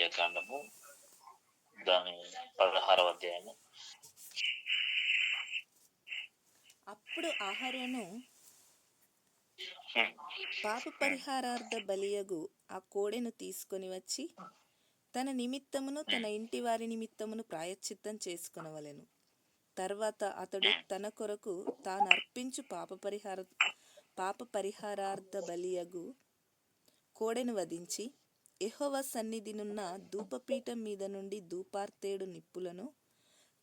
లేవియాకాండము దాని 16వ అధ్యాయము. అప్పుడు అహరోను పాప పరిహారార్థ బలియగు ఆ కోడెను తీసుకొని వచ్చి తన నిమిత్తమును తన ఇంటి వారి నిమిత్తమును ప్రాయశ్చిత్తం చేసుకొనవలెను. తర్వాత అతడు తన కొరకు తాను అర్పించు పాప పరిహారార్థ బలియగు కోడెను వధించి యెహోవా సన్నిధినున్న ధూపపీఠం మీద నుండి ధూపార్తేడు నిప్పులను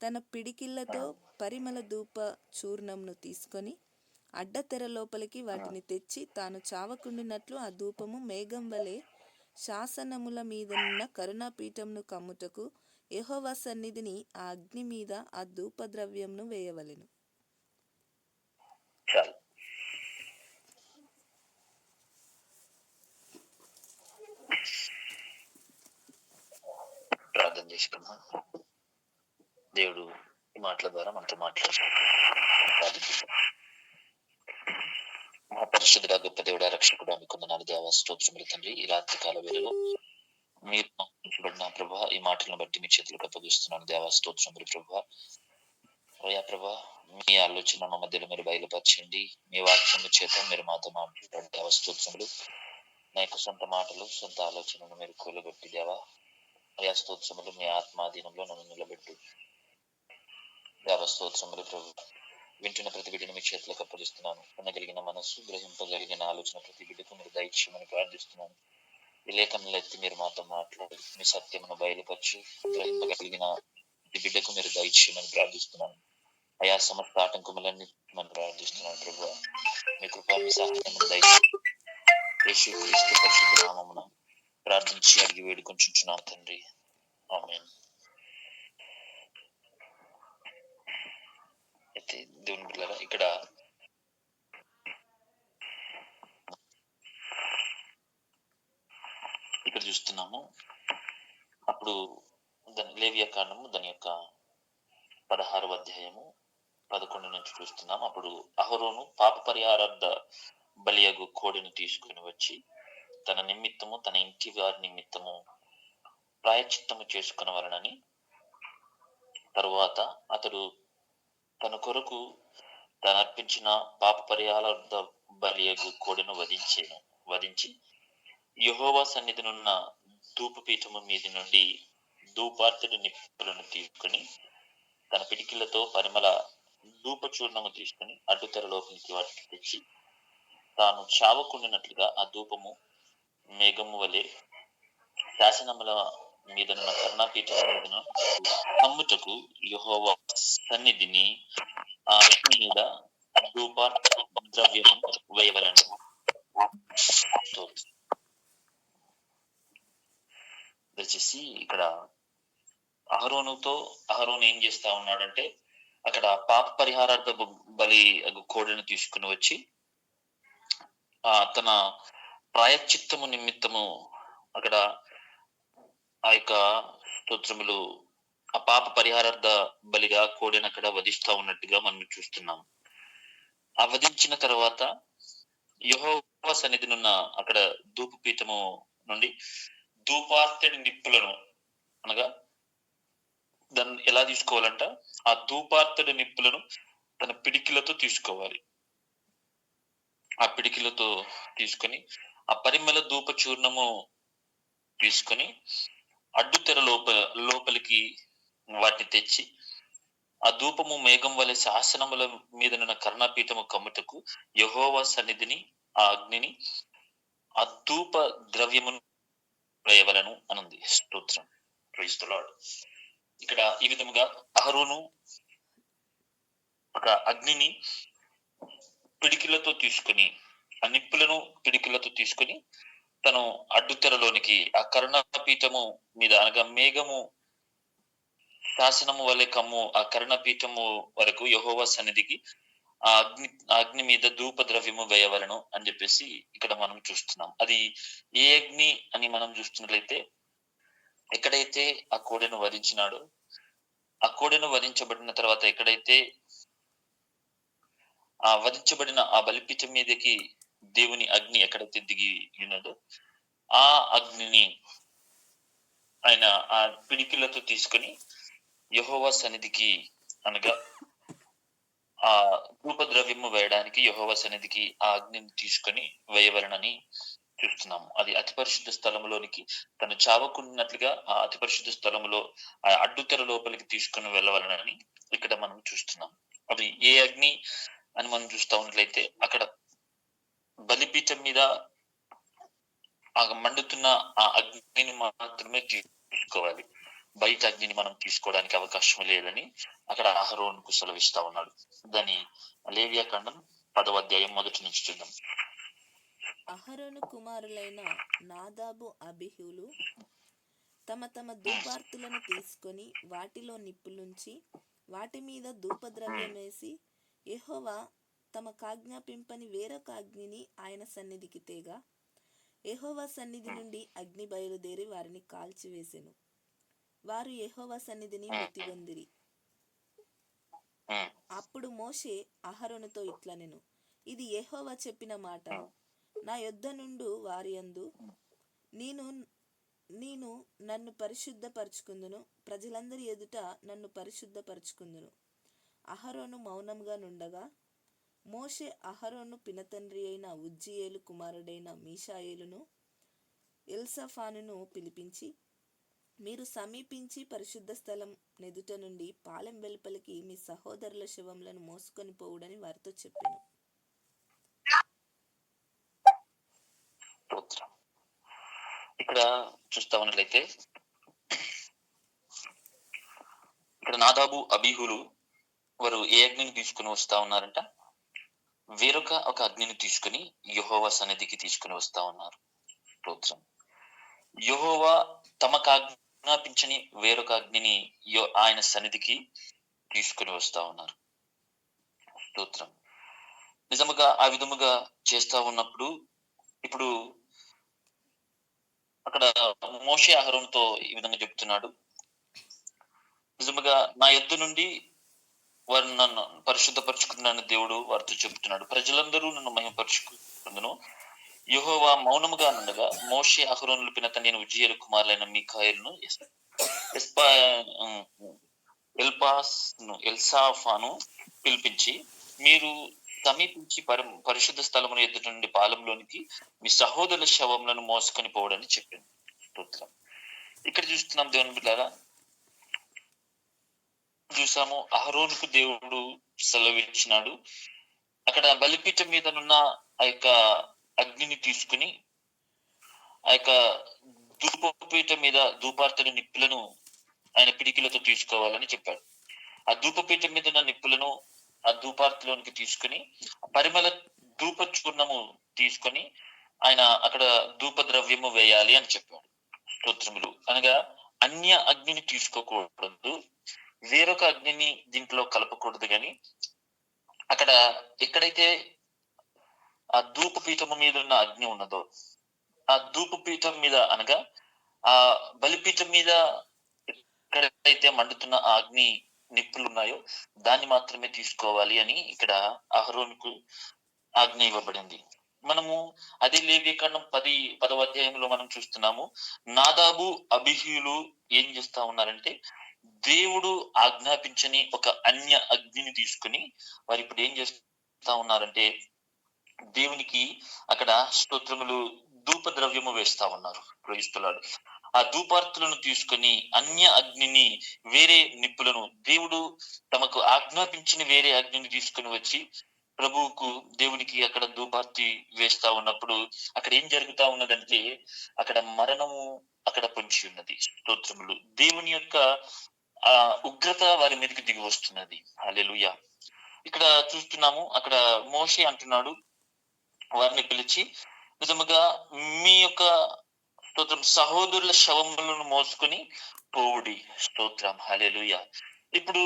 తన పిడికిళ్లతో పరిమళ ధూప చూర్ణంను తీసుకొని అడ్డతెర లోపలికి వాటిని తెచ్చి తాను చావకుండినట్లు ఆ ధూపము మేఘం వలె శాసనముల మీదనున్న కరుణాపీఠంను కమ్ముటకు యెహోవా సన్నిధిని ఆ అగ్ని మీద ఆ ధూపద్రవ్యంను వేయవలెను. ప్రార్థన చేసుకున్నాం. దేవుడు ఈ మాటల ద్వారా మనతో మాట్లాడుతున్నాడు. మహాపరిశుద్ధుడా, గొప్ప దేవుడా, రక్షకుడా, మీకున్న దేవా స్తోత్రములు తండ్రి. ఈ రాత్రి కాల వేళలో మీరు ఉంచబడిన ప్రభా, ఈ మాటలను బట్టి మీ చేతులకు అప్పగిస్తున్నాను దేవా స్తోత్రములు ప్రభా. అయ్యా ప్రభా, మీ ఆలోచన మా మధ్యలో మీరు బయలుపరచండి. మీ వాక్యము చేత మీరు మాతో మాట్లాడండి దేవా స్తోత్రములు. నా యొక్క సొంత మాటలు, సొంత ఆలోచనలు మీరు కూలగొట్టి దేవా అయా స్తోత్రములు మీ ఆత్మాధీనంలో నన్ను నిలబెట్టు దేవా స్తోత్రములు ప్రభు. వింటున్న ప్రతి బిడ్డను మీ చేతులకు అప్పగిస్తున్నాను. వినగలిగిన మనస్సు, గ్రహింపగలిగిన ఆలోచన ప్రతి బిడ్డకు మీరు దయచేయమని ప్రార్థిస్తున్నాను. ఈ లేఖనలు ఎత్తి మీరు మాతో మాట్లాడి మీ సత్యమును బయలుపరిచి గ్రహింపగలిగిన ప్రతి బిడ్డకు మీరు దయచేయమని ప్రార్థిస్తున్నాను. అయా సమస్త ఆటంకములన్నీ మనం ప్రార్థిస్తున్నాను ప్రభు. మీ కృపా మీ సహాయమును దయచేసి యేసుక్రీస్తు పరిశుద్ధ నామమున ప్రార్థించి అడిగి వేడుకొంచుచున్నాం తండ్రి. ఆమేన్. అయితే దేవుని బిడ్డలారా, ఇక్కడ చూస్తున్నాము. అప్పుడు లేవియాకాండము దాని యొక్క 16వ అధ్యాయము 11 నుంచి చూస్తున్నాం. అప్పుడు అహరోను పాప పరిహారార్థ బలియగు కోడిని తీసుకుని వచ్చి తన నిమిత్తము తన ఇంటి వారి నిమిత్తము ప్రాయశ్చిత్తము చేసుకునవలనని, తరువాత అతడు తన కొరకు తను అర్పించిన పాప పరిహారార్థ బలియగు కోడిను వధించి యెహోవా సన్నిధినున్న ధూపపీఠము మీది నుండి ధూపార్తెడు నిప్పులను తీసుకుని తన పిడికిళ్లతో పరిమళ ధూప చూర్ణము తీసుకుని అడ్డుతెరలోకి వాటికి తెచ్చి తాను చావకుండినట్లుగా ఆ ధూపము మేఘము వలె శాసనముల మీదనున్న కరుణాపీఠం మీదను కమ్ముటకు యెహోవా సన్నిధిని ఆ అగ్ని మీద ధూప ద్రవ్యము వేయవలెను. దయచేసి ఇక్కడ అహరోను ఏం చేస్తా ఉన్నాడంటే, అక్కడ పాప పరిహారార్థ బలి కోడిని తీసుకుని వచ్చి తన ప్రాయశ్చిత్తము నిమిత్తము అక్కడ ఆ యొక్క స్తోత్రములు ఆ పాప పరిహారార్థ బలిగా కోడిని అక్కడ వధిస్తా ఉన్నట్టుగా మనం చూస్తున్నాం. ఆ వధించిన తర్వాత యెహోవా సన్నిధినున్న అక్కడ ధూపపీఠము నుండి ధూపార్తెడి నిప్పులను, అనగా దాన్ని ఎలా తీసుకోవాలంట, ఆ ధూపార్తెడి నిప్పులను తన పిడికిలతో తీసుకోవాలి. ఆ పిడికిలతో తీసుకొని ఆ పరిమళ ధూప చూర్ణము తీసుకొని అడ్డుతెర లోపలికి వాటిని తెచ్చి ఆ ధూపము మేఘం వలె శాసనముల మీదనున్న కరుణాపీఠము కమ్ముటకు యెహోవా సన్నిధిని ఆ అగ్నిని ఆ ధూప ద్రవ్యమును వేయవలను అనుంది. స్తోత్రం. Praise the Lord. ఇక్కడ ఈ విధముగా అహరోను ఒక అగ్నిని పిడికిలతో తీసుకుని, ఆ నిప్పులను పిడికిలతో తీసుకుని తను అడ్డుతెరలోనికి ఆ కరుణాపీఠము మీద, అనగా మేఘము శాసనము వలె కమ్ము ఆ కరుణాపీఠము వరకు యెహోవా సన్నిధికి ఆ అగ్ని మీద ధూప ద్రవ్యము వేయవలను అని చెప్పేసి ఇక్కడ మనం చూస్తున్నాం. అది ఏ అగ్ని అని మనం చూస్తున్నట్లయితే, ఎక్కడైతే ఆ కోడెను వధించినాడో, ఆ కోడెను వధించబడిన తర్వాత ఎక్కడైతే ఆ వధించబడిన ఆ బలిపీఠం మీదకి దేవుని అగ్ని ఎక్కడైతే దిగి ఉన్నదో, ఆ అగ్నిని ఆయన ఆ పిడికిలతో తీసుకొని యెహోవా సన్నిధికి, అనగా ఆ ధూపద్రవ్యము వేయడానికి యెహోవా సన్నిధికి ఆ అగ్నిని తీసుకొని వేయవలనని చూస్తున్నాము. అది అతి పరిశుద్ధ స్థలములోనికి తను చావకున్నట్లుగా ఆ అతి పరిశుద్ధ స్థలములో ఆ అడ్డుతెర లోపలికి తీసుకొని వెళ్ళవలనని ఇక్కడ మనం చూస్తున్నాం. అది ఏ అగ్ని అని మనం చూస్తా ఉన్నట్లయితే, అక్కడ బలిపీఠం మీద ఆ మండుతున్న ఆ అగ్నిని మాత్రమే తీసుకోవాలి. బయట అగ్నిని మనం తీసుకోవడానికి అవకాశం లేదని అక్కడ అహరోనుకు సెలవిస్తా ఉన్నాడు. దాని లేవియాకాండం 10వ అధ్యాయం మొదటి నుంచి చూద్దాం. అహరోను కుమారులైన నాదాబు అబీహులు తమ తమ ధూపార్తులను తీసుకొని వాటిలో నిప్పులుంచి వాటి మీద ధూపద్రవ్యం వేసి యెహోవా తమకాజ్ఞాపింపని వేరొక అగ్నిని ఆయన సన్నిధికి తేగా యెహోవా సన్నిధి నుండి అగ్ని బయలుదేరి వారిని కాల్చివేసెను. వారు యెహోవా సన్నిధిని మృతిగొందిరి. అప్పుడు మోషే అహరోనుతో ఇట్లనెను, ఇది యెహోవా చెప్పిన మాట. నా యొద్ద నుండు వారి యందు నేను నన్ను పరిశుద్ధపరచుకుందును, ప్రజలందరి ఎదుట నన్ను పరిశుద్ధపరచుకుందును. అహరోను మౌనంగా నుండగా మోషే అహరోను పినతండ్రి అయిన ఉజ్జియేలు కుమారుడైన మీషాయేలును ఎల్సఫానును పిలిపించి, మీరు సమీపించి పరిశుద్ధ స్థలం నెదుట నుండి పాలెం వెలుపలికి మీ సహోదరుల శవములను మోసుకొని పోవుడని వారితో చెప్పెను. ఇక్కడ చూస్తా ఉన్నట్లయితే, ఇక్కడ నాదాబు అబీహులు వారు ఏ అగ్నిని తీసుకుని వస్తా ఉన్నారంట? వేరొక అగ్నిని తీసుకుని యెహోవా సన్నిధికి తీసుకుని వస్తా ఉన్నారు. స్తోత్రం. యెహోవా తమకు ఆజ్ఞాపించని వేరొక అగ్నిని ఆయన సన్నిధికి తీసుకుని వస్తా ఉన్నారు. స్తోత్రం. నిజముగా ఆ విధముగా చేస్తా ఉన్నప్పుడు ఇప్పుడు అక్కడ మోషే అహరోనుతో ఈ విధంగా చెప్తున్నాడు, నిజముగా నా యొద్ద నుండి వారు నన్ను పరిశుద్ధపరచుకున్నాను దేవుడు వారితో చెబుతున్నాడు. ప్రజలందరూ నన్ను మహిమపరచుకుందును. యెహోవా మౌనముగా నుండగా మోషే అహరోనులు పినతండ్రి అయిన ఉజ్జియేలు కుమారులైన మీకాయేలును ఎల్సాఫాను పిలిపించి, మీరు సమీపించి పరిశుద్ధ స్థలమును ఎదుటి నుండి పాలెంలోనికి మీ సహోదరుల శవములను మోసుకొని పోవడని చెప్పింది. స్తోత్రం. ఇక్కడ చూస్తున్నాం దేవుని బిడ్డలారా, చూసాము అహరోనుకు దేవుడు సెలవిచ్చినాడు. అక్కడ బలిపీఠం మీద నున్న ఆ యొక్క అగ్నిని తీసుకుని ఆ యొక్క ధూపపీఠం మీద ధూపార్తన నిప్పులను ఆయన పిడికిలతో తీసుకోవాలని చెప్పాడు. ఆ ధూపపీఠం మీద ఉన్న నిప్పులను ఆ ధూపార్తిలోనికి తీసుకుని పరిమళ ధూప చూర్ణము తీసుకొని ఆయన అక్కడ ధూప ద్రవ్యము వేయాలి అని చెప్పాడు. స్తోత్రములు. అనగా అన్య అగ్నిని తీసుకోకూడదు, వేరొక అగ్నిని దీంట్లో కలపకూడదు. కానీ అక్కడ ఎక్కడైతే ఆ ధూపపీఠము మీద ఉన్న అగ్ని ఉన్నదో, ఆ ధూపపీఠం మీద అనగా ఆ బలిపీఠం మీద ఎక్కడైతే మండుతున్న ఆ అగ్ని నిప్పులు ఉన్నాయో దాన్ని మాత్రమే తీసుకోవాలి అని ఇక్కడ అహరోనుకు ఆజ్ఞ ఇవ్వబడింది. మనము అదే లేవియాకాండం 10వ అధ్యాయంలో మనం చూస్తున్నాము, నాదాబు అబీహులు ఏం చేస్తా ఉన్నారంటే, దేవుడు ఆజ్ఞాపించని ఒక అన్య అగ్నిని తీసుకుని వారు ఇప్పుడు ఏం చేస్తా ఉన్నారంటే, దేవునికి అక్కడ స్తోత్రములు ధూప ద్రవ్యము వేస్తా ఉన్నారు. ప్రయోగిస్తున్నాడు. ఆ ధూపార్తులను తీసుకుని అన్య అగ్నిని, వేరే నిప్పులను, దేవుడు తమకు ఆజ్ఞాపించిన వేరే అగ్నిని తీసుకుని వచ్చి ప్రభువుకు దేవునికి అక్కడ ధూపార్తి వేస్తా ఉన్నప్పుడు అక్కడ ఏం జరుగుతా ఉన్నదంటే, అక్కడ మరణము అక్కడ పొంచి ఉన్నది. స్తోత్రములు. దేవుని యొక్క ఆ ఉగ్రత వారి మీదకి దిగి వస్తున్నది. హల్లెలూయా. ఇక్కడ చూస్తున్నాము, అక్కడ మోషే అంటున్నాడు వారిని పిలిచి, నిజముగా మీ యొక్క స్తోత్రం సహోదరుల శవములను మోసుకొని పోవుడి. స్తోత్రం. హల్లెలూయా. ఇప్పుడు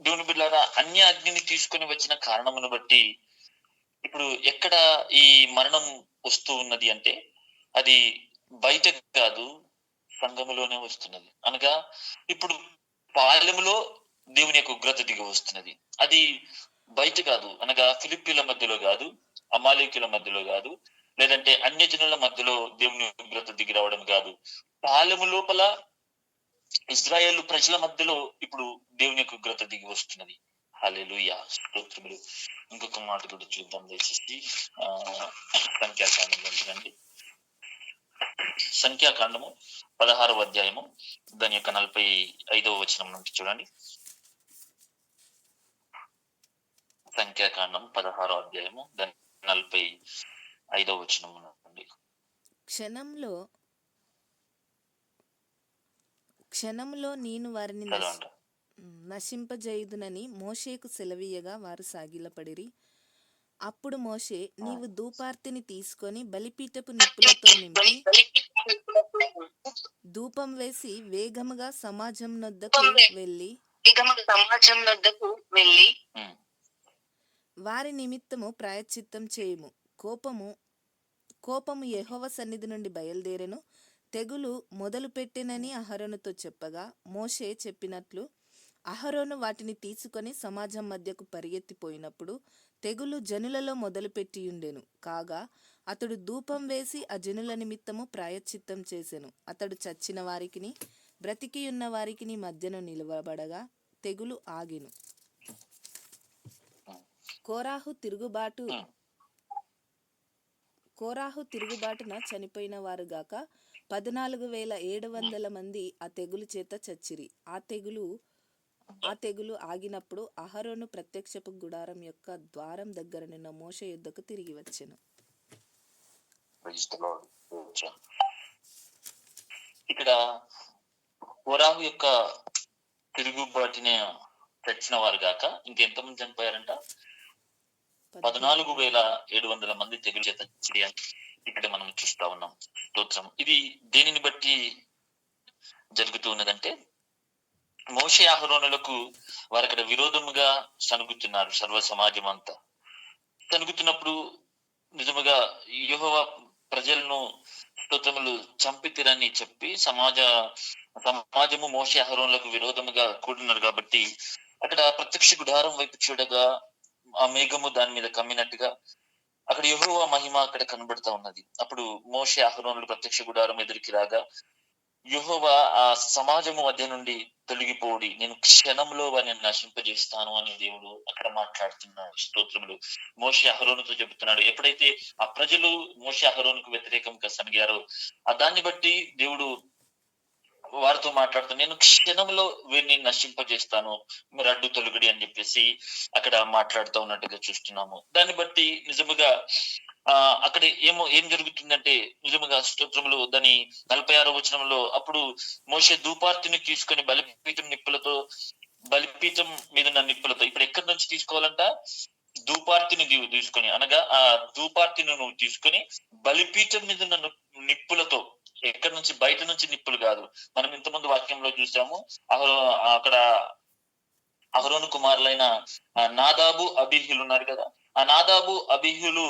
దేవుని బిడ్డలారా, అన్య అగ్నిని తీసుకొని వచ్చిన కారణమును బట్టి ఇప్పుడు ఎక్కడ ఈ మరణం వస్తూ ఉన్నది అంటే, అది బయట కాదు, సంఘములోనే వస్తున్నది. అనగా ఇప్పుడు పాలెములో దేవుని యొక్క ఉగ్రత దిగి వస్తున్నది. అది బయట కాదు, అనగా ఫిలిప్పీల మధ్యలో కాదు, అమాలేకుల మధ్యలో కాదు, లేదంటే అన్యజనుల మధ్యలో దేవుని ఉగ్రత దిగి రావడం కాదు. పాలెము లోపల ఇజ్రాయేలు ప్రజల మధ్యలో ఇప్పుడు దేవుని యొక్క ఉగ్రత దిగి వస్తున్నది. హల్లెలూయా, స్తోత్రములు. ఇంకొక మాట కూడా చూద్దాం దయచేసి. సంఖ్యాకాండం రండి. సంఖ్యాకాండము 16వ అధ్యాయము దాని యొక్క 45వ వచనం నుండి చూడండి. సంఖ్యాకాండం 16వ అధ్యాయము దాని 45వ వచనం నుండి. క్షణంలో నేను వారిని నశింపజేయుదునని మోషేకు సెలవీయగా వారు సాగిలపడిరి. అప్పుడు మోషే, నీవు ధూపార్తిని తీసుకొని బలిపీఠపు నిప్పులతో నింపి ధూపం వేసి వేగముగా సమాజం నొద్దకు వెళ్ళి వారి నిమిత్తము ప్రాయశ్చిత్తం చేయుము. కోపము యెహోవా సన్నిధి నుండి బయలుదేరెను, తెగులు మొదలుపెట్టెనని అహరోనుతో చెప్పగా, మోషే చెప్పినట్లు అహరోను వాటిని తీసుకొని సమాజం మధ్యకు పరిగెత్తిపోయినప్పుడు తెగులు జనులలో మొదలుపెట్టియుండెను. కాగా అతడు ధూపం వేసి ఆ జనుల నిమిత్తము ప్రాయశ్చిత్తం చేసెను. అతడు చచ్చిన వారికిని బ్రతికియున్న వారికిని మధ్యను నిలవబడగా తెగులు ఆగెను. కోరాహు తిరుగుబాటున చనిపోయిన వారుగాక 14,700 మంది ఆ తెగులు చేత చచ్చిరి. ఆ తెగులు ఆగినప్పుడు అహరోను ప్రత్యక్షపు గుడారం యొక్క ద్వారం దగ్గరనున్న మోషే యుద్ధకు తిరిగి వచ్చెను. ఇక్కడ కోరాహు యొక్క తిరుగుబాటుని చచ్చిన వారు గాక ఇంకెంతమంది చనిపోయారంట? 14,700 మంది తెగులు చేత చచ్చిరి అని ఇక్కడ మనం చూస్తా ఉన్నాం. స్తోత్రం. ఇది దేనిని బట్టి జరుగుతూ ఉన్నదంటే, మోషే అహరోనులకు వారు అక్కడ విరోధముగా సనుగుతున్నారు. సర్వ సమాజం అంతా సనుగుతున్నప్పుడు నిజముగా యెహోవా ప్రజలను స్తోత్రములు చంపితిరని చెప్పి సమాజము మోషే అహరోనులకు విరోధముగా కూడినారు. కాబట్టి అక్కడ ప్రత్యక్ష గుడారం వైపు చూడగా ఆ మేఘము దాని మీద కమ్మినట్టుగా అక్కడ యెహోవా మహిమ అక్కడ కనబడుతా ఉన్నది. అప్పుడు మోషే అహరోనులు ప్రత్యక్ష గుడారం ఎదురికి రాగా యెహోవా ఆ సమాజము మధ్య నుండి తొలగిపోడి, నేను క్షణంలో వారిని నశింపజేస్తాను అని దేవుడు అక్కడ మాట్లాడుతున్నాడు. స్తోత్రములు. మోషే అహరోనుతో చెబుతున్నాడు. ఎప్పుడైతే ఆ ప్రజలు మోషే అహరోనుకు వ్యతిరేకంగా సనిగారో దాన్ని బట్టి దేవుడు వారితో మాట్లాడుతూ, నేను క్షణంలో వీరిని నశింపజేస్తాను, మీరు అడ్డు తొలగడి అని చెప్పేసి అక్కడ మాట్లాడుతూ ఉన్నట్టుగా చూస్తున్నాము. దాన్ని బట్టి నిజముగా అక్కడ ఏం జరుగుతుందంటే, నిజముగా స్తోత్రములు దాని 46వ వచనంలో, అప్పుడు మోషే ధూపార్తిని తీసుకొని బలిపీఠం మీద ఉన్న నిప్పులతో, ఇప్పుడు ఎక్కడి నుంచి తీసుకోవాలంట? ధూపార్తిని తీసుకొని, అనగా ఆ ధూపార్తిని నువ్వు తీసుకొని బలిపీఠం మీద ఉన్న నిప్పులతో, ఎక్కడి నుంచి? బయట నుంచి నిప్పులు కాదు. మనం ఇంతకుముందు వాక్యంలో చూసాము, అక్కడ అహరోను కుమారులైన నాదాబు అబీహులు ఉన్నారు కదా. ఆ నాదాబు అబీహులు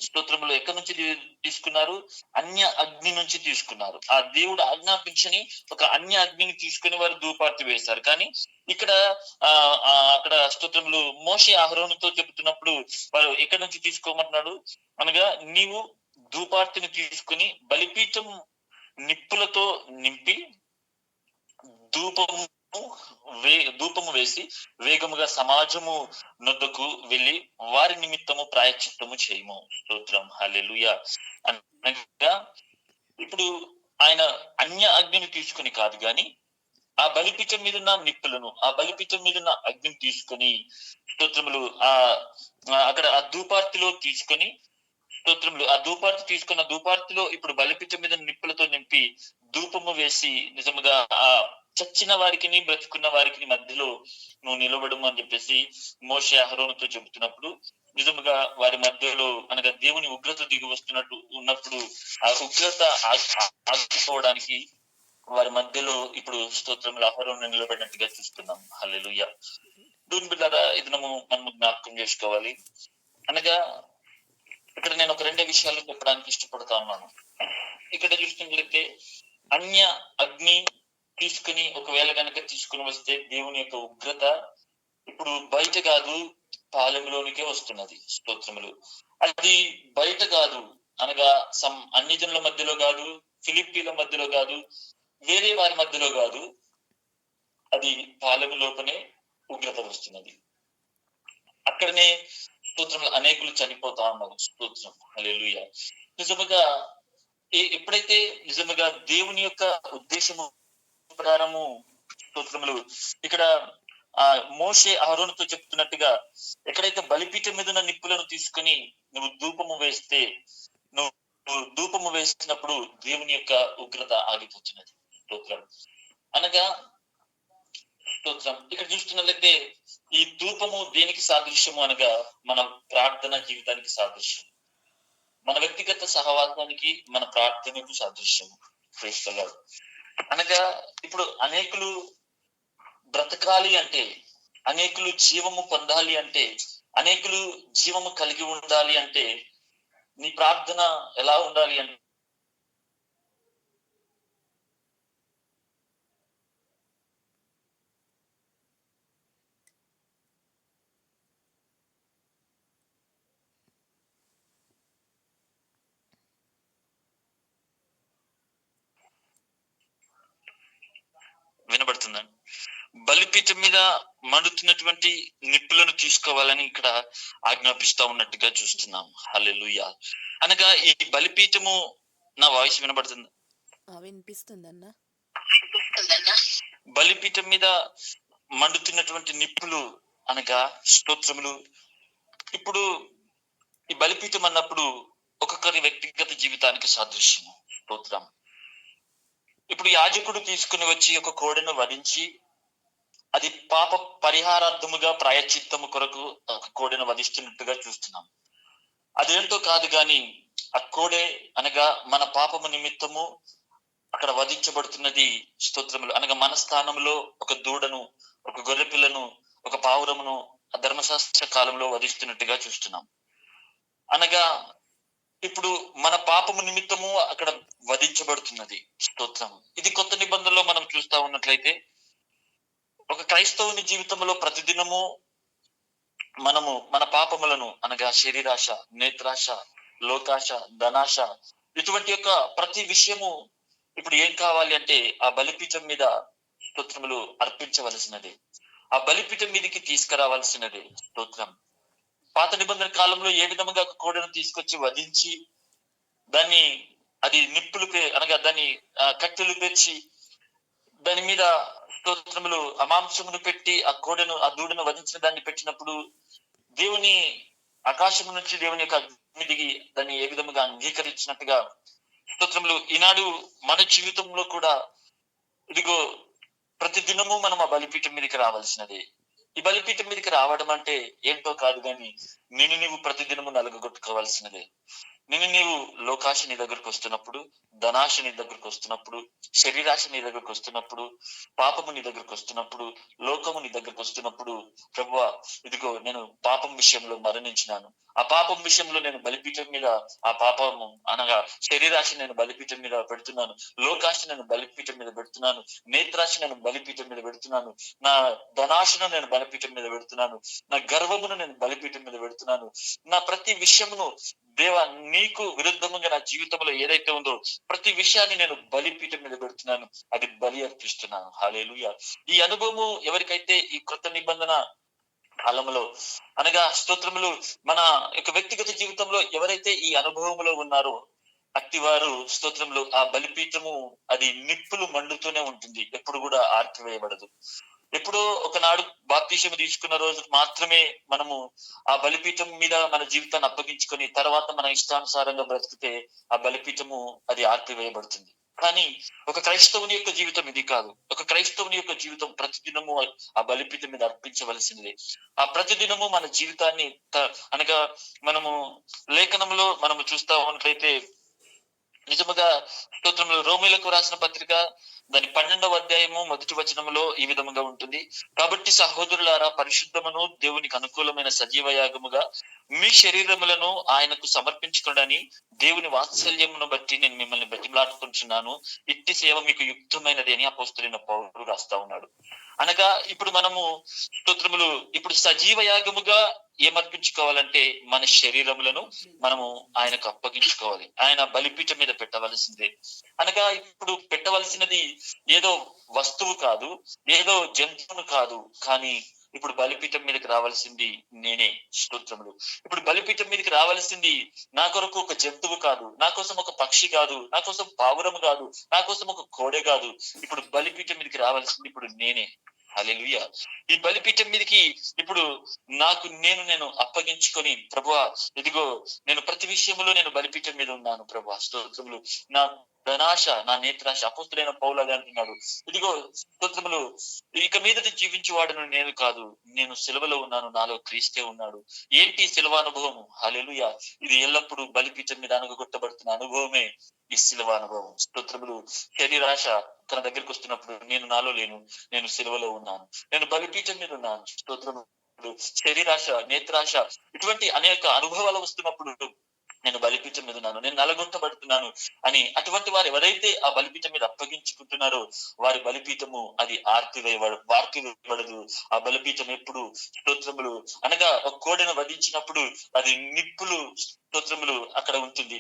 స్తోత్రములు ఎక్కడి నుంచి తీసుకున్నారు? అన్య అగ్ని నుంచి తీసుకున్నారు. ఆ దేవుడు ఆజ్ఞాపించని ఒక అన్య అగ్నిని తీసుకుని వారు ధూపార్తి వేశారు. కానీ ఇక్కడ అక్కడ స్తోత్రములు మోషే అహరోనుతో చెబుతున్నప్పుడు వారు ఎక్కడి నుంచి తీసుకోమంటున్నాడు? అనగా నీవు ధూపార్తిని తీసుకుని బలిపీఠం నిప్పులతో నింపి ధూపము వేసి వేగముగా సమాజము నొద్దకు వెళ్ళి వారి నిమిత్తము ప్రాయశ్చిత్తము చేయము. స్తోత్రం. హల్లెలూయా. అనగా ఇప్పుడు ఆయన అన్య అగ్నిని తీసుకుని కాదు, గాని ఆ బలిపీఠం మీద ఉన్న నిప్పులను, ఆ బలిపీఠం మీద ఉన్న అగ్నిని తీసుకొని స్తోత్రములు అక్కడ ఆ ధూపార్తిలో తీసుకొని స్తోత్రములు ఆ ధూపార్తి తీసుకున్న ధూపార్తిలో ఇప్పుడు బలిపీఠం మీద నిప్పులతో నింపి ధూపము వేసి నిజముగా ఆ చచ్చిన వారికి బ్రతుకున్న వారికి మధ్యలో నువ్వు నిలబడము అని చెప్పేసి మోషే అహరోనుతో చెబుతున్నప్పుడు, నిజముగా వారి మధ్యలో అనగా దేవుని ఉగ్రత దిగి ఉన్నప్పుడు ఆ ఉగ్రత ఆగిపోవడానికి వారి మధ్యలో ఇప్పుడు స్తోత్రములు అహరోను నిలబడినట్టుగా చూస్తున్నాం. హల్లెలూయా. దేవుని బిడ్డలారా, ఇది మనము జ్ఞాపకం చేసుకోవాలి. అనగా ఇక్కడ నేను ఒక 2 విషయాలు చెప్పడానికి ఇష్టపడతా ఉన్నాను. ఇక్కడ చూసినట్లయితే అన్య అగ్ని తీసుకుని ఒకవేళ కనుక తీసుకుని వస్తే దేవుని యొక్క ఉగ్రత ఇప్పుడు బయట కాదు, పాలెంలోనికే వస్తున్నది. స్తోత్రములు. అది బయట కాదు, అనగా అన్య జనుల మధ్యలో కాదు, ఫిలిప్పీల మధ్యలో కాదు, వేరే వారి మధ్యలో కాదు, అది పాలెము లోపనే ఉగ్రత వస్తున్నది. అక్కడనే స్తోత్రంలో అనేకులు చనిపోతా ఉన్నారు. స్తోత్రం, హల్లెలూయా. నిజముగా ఎప్పుడైతే నిజముగా దేవుని యొక్క ఉద్దేశము ప్రకారము స్తోత్రములు ఇక్కడ ఆ మోషే అహరోనుతో చెప్తున్నట్టుగా, ఎక్కడైతే బలిపీఠం మీద ఉన్న నిప్పులను తీసుకుని నువ్వు ధూపము వేస్తే, నువ్వు ధూపము వేసినప్పుడు దేవుని యొక్క ఉగ్రత ఆగిపోతున్నది. స్తోత్రం అనగా స్తోత్రం. ఇక్కడ చూస్తున్నట్లయితే ఈ ధూపము దేనికి సాదృశ్యము అనగా మన ప్రార్థన జీవితానికి సాదృశ్యం, మన వ్యక్తిగత సహవాసానికి, మన ప్రార్థనకు సాదృశ్యము. Praise the Lord. అనగా ఇప్పుడు అనేకులు బ్రతకాలి అంటే, అనేకులు జీవము పొందాలి అంటే, అనేకులు జీవము కలిగి ఉండాలి అంటే నీ ప్రార్థన ఎలా ఉండాలి అంటే వినబడుతుందండి. బలిపీఠం మీద మండుతున్నటువంటి నిప్పులను తీసుకోవాలని ఇక్కడ ఆజ్ఞాపిస్తా ఉన్నట్టుగా చూస్తున్నాం. హల్లెలూయా. అనగా ఈ బలిపీఠము, నా వాయిస్ వినబడుతుంది? వినిపిస్తుందన్నా. బలిపీఠం మీద మండుతున్నటువంటి నిప్పులు అనగా స్తోత్రములు. ఇప్పుడు ఈ బలిపీఠం అన్నప్పుడు ఒక్కొక్కరి వ్యక్తిగత జీవితానికి సాదృశ్యము. స్తోత్రం. ఇప్పుడు యాజకుడు తీసుకుని వచ్చి ఒక కోడెను వధించి, అది పాప పరిహారార్థముగా ప్రాయశ్చిత్తము కొరకు ఒక కోడెను వధిస్తున్నట్టుగా చూస్తున్నాం. అదేంటో కాదు గాని ఆ కోడె అనగా మన పాపము నిమిత్తము అక్కడ వధించబడుతున్నది. స్తోత్రములు అనగా మన స్థానంలో ఒక దూడను, ఒక గొర్రె పిల్లను, ఒక పావురమును ఆ ధర్మశాస్త్ర కాలంలో వధిస్తున్నట్టుగా చూస్తున్నాం. అనగా ఇప్పుడు మన పాపము నిమిత్తము అక్కడ వధించబడుతున్నది. స్తోత్రం. ఇది కొత్త నిబంధనలో మనం చూస్తా ఉన్నట్లయితే, ఒక క్రైస్తవుని జీవితంలో ప్రతిదినము మనము మన పాపములను అనగా శరీరాశ, నేత్రాశ, లోకాశ, ధనాశ, ఇటువంటి యొక్క ప్రతి విషయము ఇప్పుడు ఏం కావాలి అంటే ఆ బలిపీఠం మీద స్తోత్రములు అర్పించవలసినది, ఆ బలిపీఠం మీదకి తీసుకురావాల్సినది. స్తోత్రం. పాత నిబంధన కాలంలో ఏ విధముగా కోడను తీసుకొచ్చి వధించి దాన్ని అది నిప్పులు అనగా దాన్ని కట్టెలు పెంచి దాని మీద స్తోత్రములు అమాంసమును పెట్టి ఆ కోడను, ఆ దూడను వధించిన దాన్ని పెట్టినప్పుడు దేవుని ఆకాశం నుంచి దేవుని యొక్క అగ్ని దిగి దాన్ని ఏ విధముగా అంగీకరించినట్టుగా స్తోత్రములు ఈనాడు మన జీవితంలో కూడా ఇదిగో ప్రతి దినము మనం ఆ బలిపీఠం మీదకి రావాల్సినది. ఈ బలిపీఠం మీదకి రావడం అంటే ఏంటో కాదు గాని నిన్ను నీవు ప్రతిదినము నలుగగొట్టుకోవాల్సినదే. నిన్ను నీవు లోకాశ నీ దగ్గరకు వస్తున్నప్పుడు, ధనాశ నీ దగ్గరకు వస్తున్నప్పుడు, శరీరాశ నీ దగ్గరకు వస్తున్నప్పుడు, పాపము నీ దగ్గరకు వస్తున్నప్పుడు, లోకము నీ దగ్గరకు వస్తున్నప్పుడు, ప్రభువా ఇదిగో నేను పాపం విషయంలో మరణించినాను, ఆ పాపం విషయంలో నేను బలిపీఠం మీద ఆ పాపము అనగా శరీరాశ నేను బలిపీఠం మీద పెడుతున్నాను, లోకాశ నేను బలిపీఠం మీద పెడుతున్నాను, నేత్రాశ నేను బలిపీఠం మీద పెడుతున్నాను, నా ధనాశను నేను బలిపీఠం మీద పెడుతున్నాను, నా గర్వమును నేను బలిపీఠం మీద పెడుతున్నాను, నా ప్రతి విషయమును దేవా నీకు విరుద్ధంగా నా జీవితంలో ఏదైతే ఉందో ప్రతి విషయాన్ని నేను బలిపీఠం మీద పెడుతున్నాను, అది బలి అర్పిస్తున్నాను. హల్లెలూయా. ఈ అనుభవము ఎవరికైతే ఈ కొత్త నిబంధన కాలంలో అనగా స్తోత్రములు మన యొక్క వ్యక్తిగత జీవితంలో ఎవరైతే ఈ అనుభవంలో ఉన్నారో అట్టివారు స్తోత్రములు ఆ బలిపీఠము అది నిప్పులు మండుతూనే ఉంటుంది, ఎప్పుడు కూడా ఆర్పివేయబడదు. ఎప్పుడో ఒకనాడు బాప్తిసం తీసుకున్న రోజు మాత్రమే మనము ఆ బలిపీఠం మీద మన జీవితాన్ని అప్పగించుకొని తర్వాత మన ఇష్టానుసారంగా బ్రతికితే ఆ బలిపీఠము అది ఆర్పివేయబడుతుంది. కానీ ఒక క్రైస్తవుని యొక్క జీవితం ఇది కాదు. ఒక క్రైస్తవుని యొక్క జీవితం ప్రతిదినము ఆ బలిపీఠం మీద అర్పించవలసింది. ఆ ప్రతిదినము మన జీవితాన్ని అనగా మనము లేఖనంలో మనము చూస్తా ఉన్నట్లయితే నిజముగా స్తోత్రములు రోమీలకు రాసిన పత్రిక దాని 12వ అధ్యాయము 1వ వచనములో ఈ విధముగా ఉంటుంది. కాబట్టి సహోదరులారా, పరిశుద్ధమును దేవునికి అనుకూలమైన సజీవ యాగముగా మీ శరీరములను ఆయనకు సమర్పించుకోవడాన్ని దేవుని వాత్సల్యమును బట్టి నేను మిమ్మల్ని బతిమలాడుకుంటున్నాను, ఇట్టి సేవ మీకు యుక్తమైనది అని అపోస్తలుడైన పౌలు రాస్తా ఉన్నాడు. అనగా ఇప్పుడు మనము స్తోత్రములు ఇప్పుడు సజీవ యాగముగా ఏమర్పించుకోవాలంటే మన శరీరములను మనము ఆయనకు అప్పగించుకోవాలి. ఆయన బలిపీఠం మీద పెట్టవలసిందే. అనగా ఇప్పుడు పెట్టవలసినది ఏదో వస్తువు కాదు, ఏదో జంతువును కాదు, కానీ ఇప్పుడు బలిపీఠం మీదకి రావాల్సింది నేనే. స్తోత్రములు. ఇప్పుడు బలిపీఠం మీదకి రావాల్సింది నా కొరకు ఒక జంతువు కాదు, నా కోసం ఒక పక్షి కాదు, నా కోసం పావురము కాదు, నా కోసం ఒక కోడె కాదు. ఇప్పుడు బలిపీఠం మీదకి రావాల్సింది ఇప్పుడు నేనే. హల్లెలూయా. ఈ బలిపీఠం మీదకి ఇప్పుడు నేను అప్పగించుకొని, ప్రభువా ఇదిగో నేను ప్రతి విషయంలో నేను బలిపీఠం మీద ఉన్నాను ప్రభువా. స్తోత్రములు. నా ధనాశ, నా నేత్రాశ, అపోస్తలుడైన పౌలు అదే అంటున్నాడు. ఇదిగో స్తోత్రములు, ఇక మీదట జీవించేవాడును నేను కాదు, నేను సిలువలో ఉన్నాను, నాలో క్రీస్తే ఉన్నాడు. ఏంటి సిలువ అనుభవము? హల్లెలూయా. ఇది ఎల్లప్పుడూ బలిపీఠం మీద అనగొట్టబడుతున్న అనుభవమే ఈ సిలువ అనుభవం. స్తోత్రములు. శరీరాశ తన దగ్గరికి వస్తున్నప్పుడు నేను నాలో లేను, నేను సిలువలో ఉన్నాను, నేను బలిపీఠం మీద ఉన్నాను. స్తోత్రములు. శరీరాశ, నేత్రాశ, ఇటువంటి అనేక అనుభవాలు వస్తున్నప్పుడు నేను బలిపీఠం మీద ఉన్నాను, నేను నలగొట్టబడుతున్నాను అని అటువంటి వారు ఎవరైతే ఆ బలిపీఠం మీద అప్పగించుకుంటున్నారో వారి బలిపీఠము అది ఆర్పివేయబడదు. ఆ బలిపీఠం ఎప్పుడు స్తోత్రములు అనగా ఒక కోడెను వధించినప్పుడు అది నిప్పులు స్తోత్రములు అక్కడ ఉంటుంది,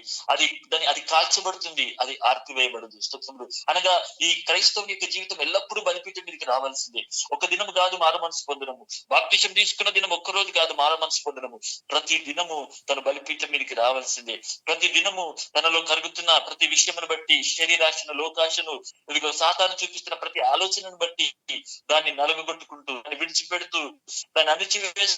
అది కాల్చబడుతుంది, అది ఆర్పివేయబడదు. స్తోత్రములు. అనగా ఈ క్రైస్తవుని యొక్క జీవితం ఎల్లప్పుడూ బలిపీఠం మీదకి రావాల్సిందే. ఒక దినం కాదు మారు మనసు పొందడము, బాప్టిజం తీసుకున్న దినం ఒక్క రోజు కాదు మారు మనసు పొందడము, ప్రతి దినము తన బలిపీఠం మీదకి రావాల్సిందే. ప్రతి దినము తనలో కరుగుతున్న ప్రతి విషయమును బట్టి, శరీరాశను, లోకాశను, ఇదిగో సాతాను చూపిస్తున్న ప్రతి ఆలోచనను బట్టి దాన్ని నలుగుగొట్టుకుంటూ, దాన్ని విడిచిపెడుతూ, దాన్ని అణిచివేసి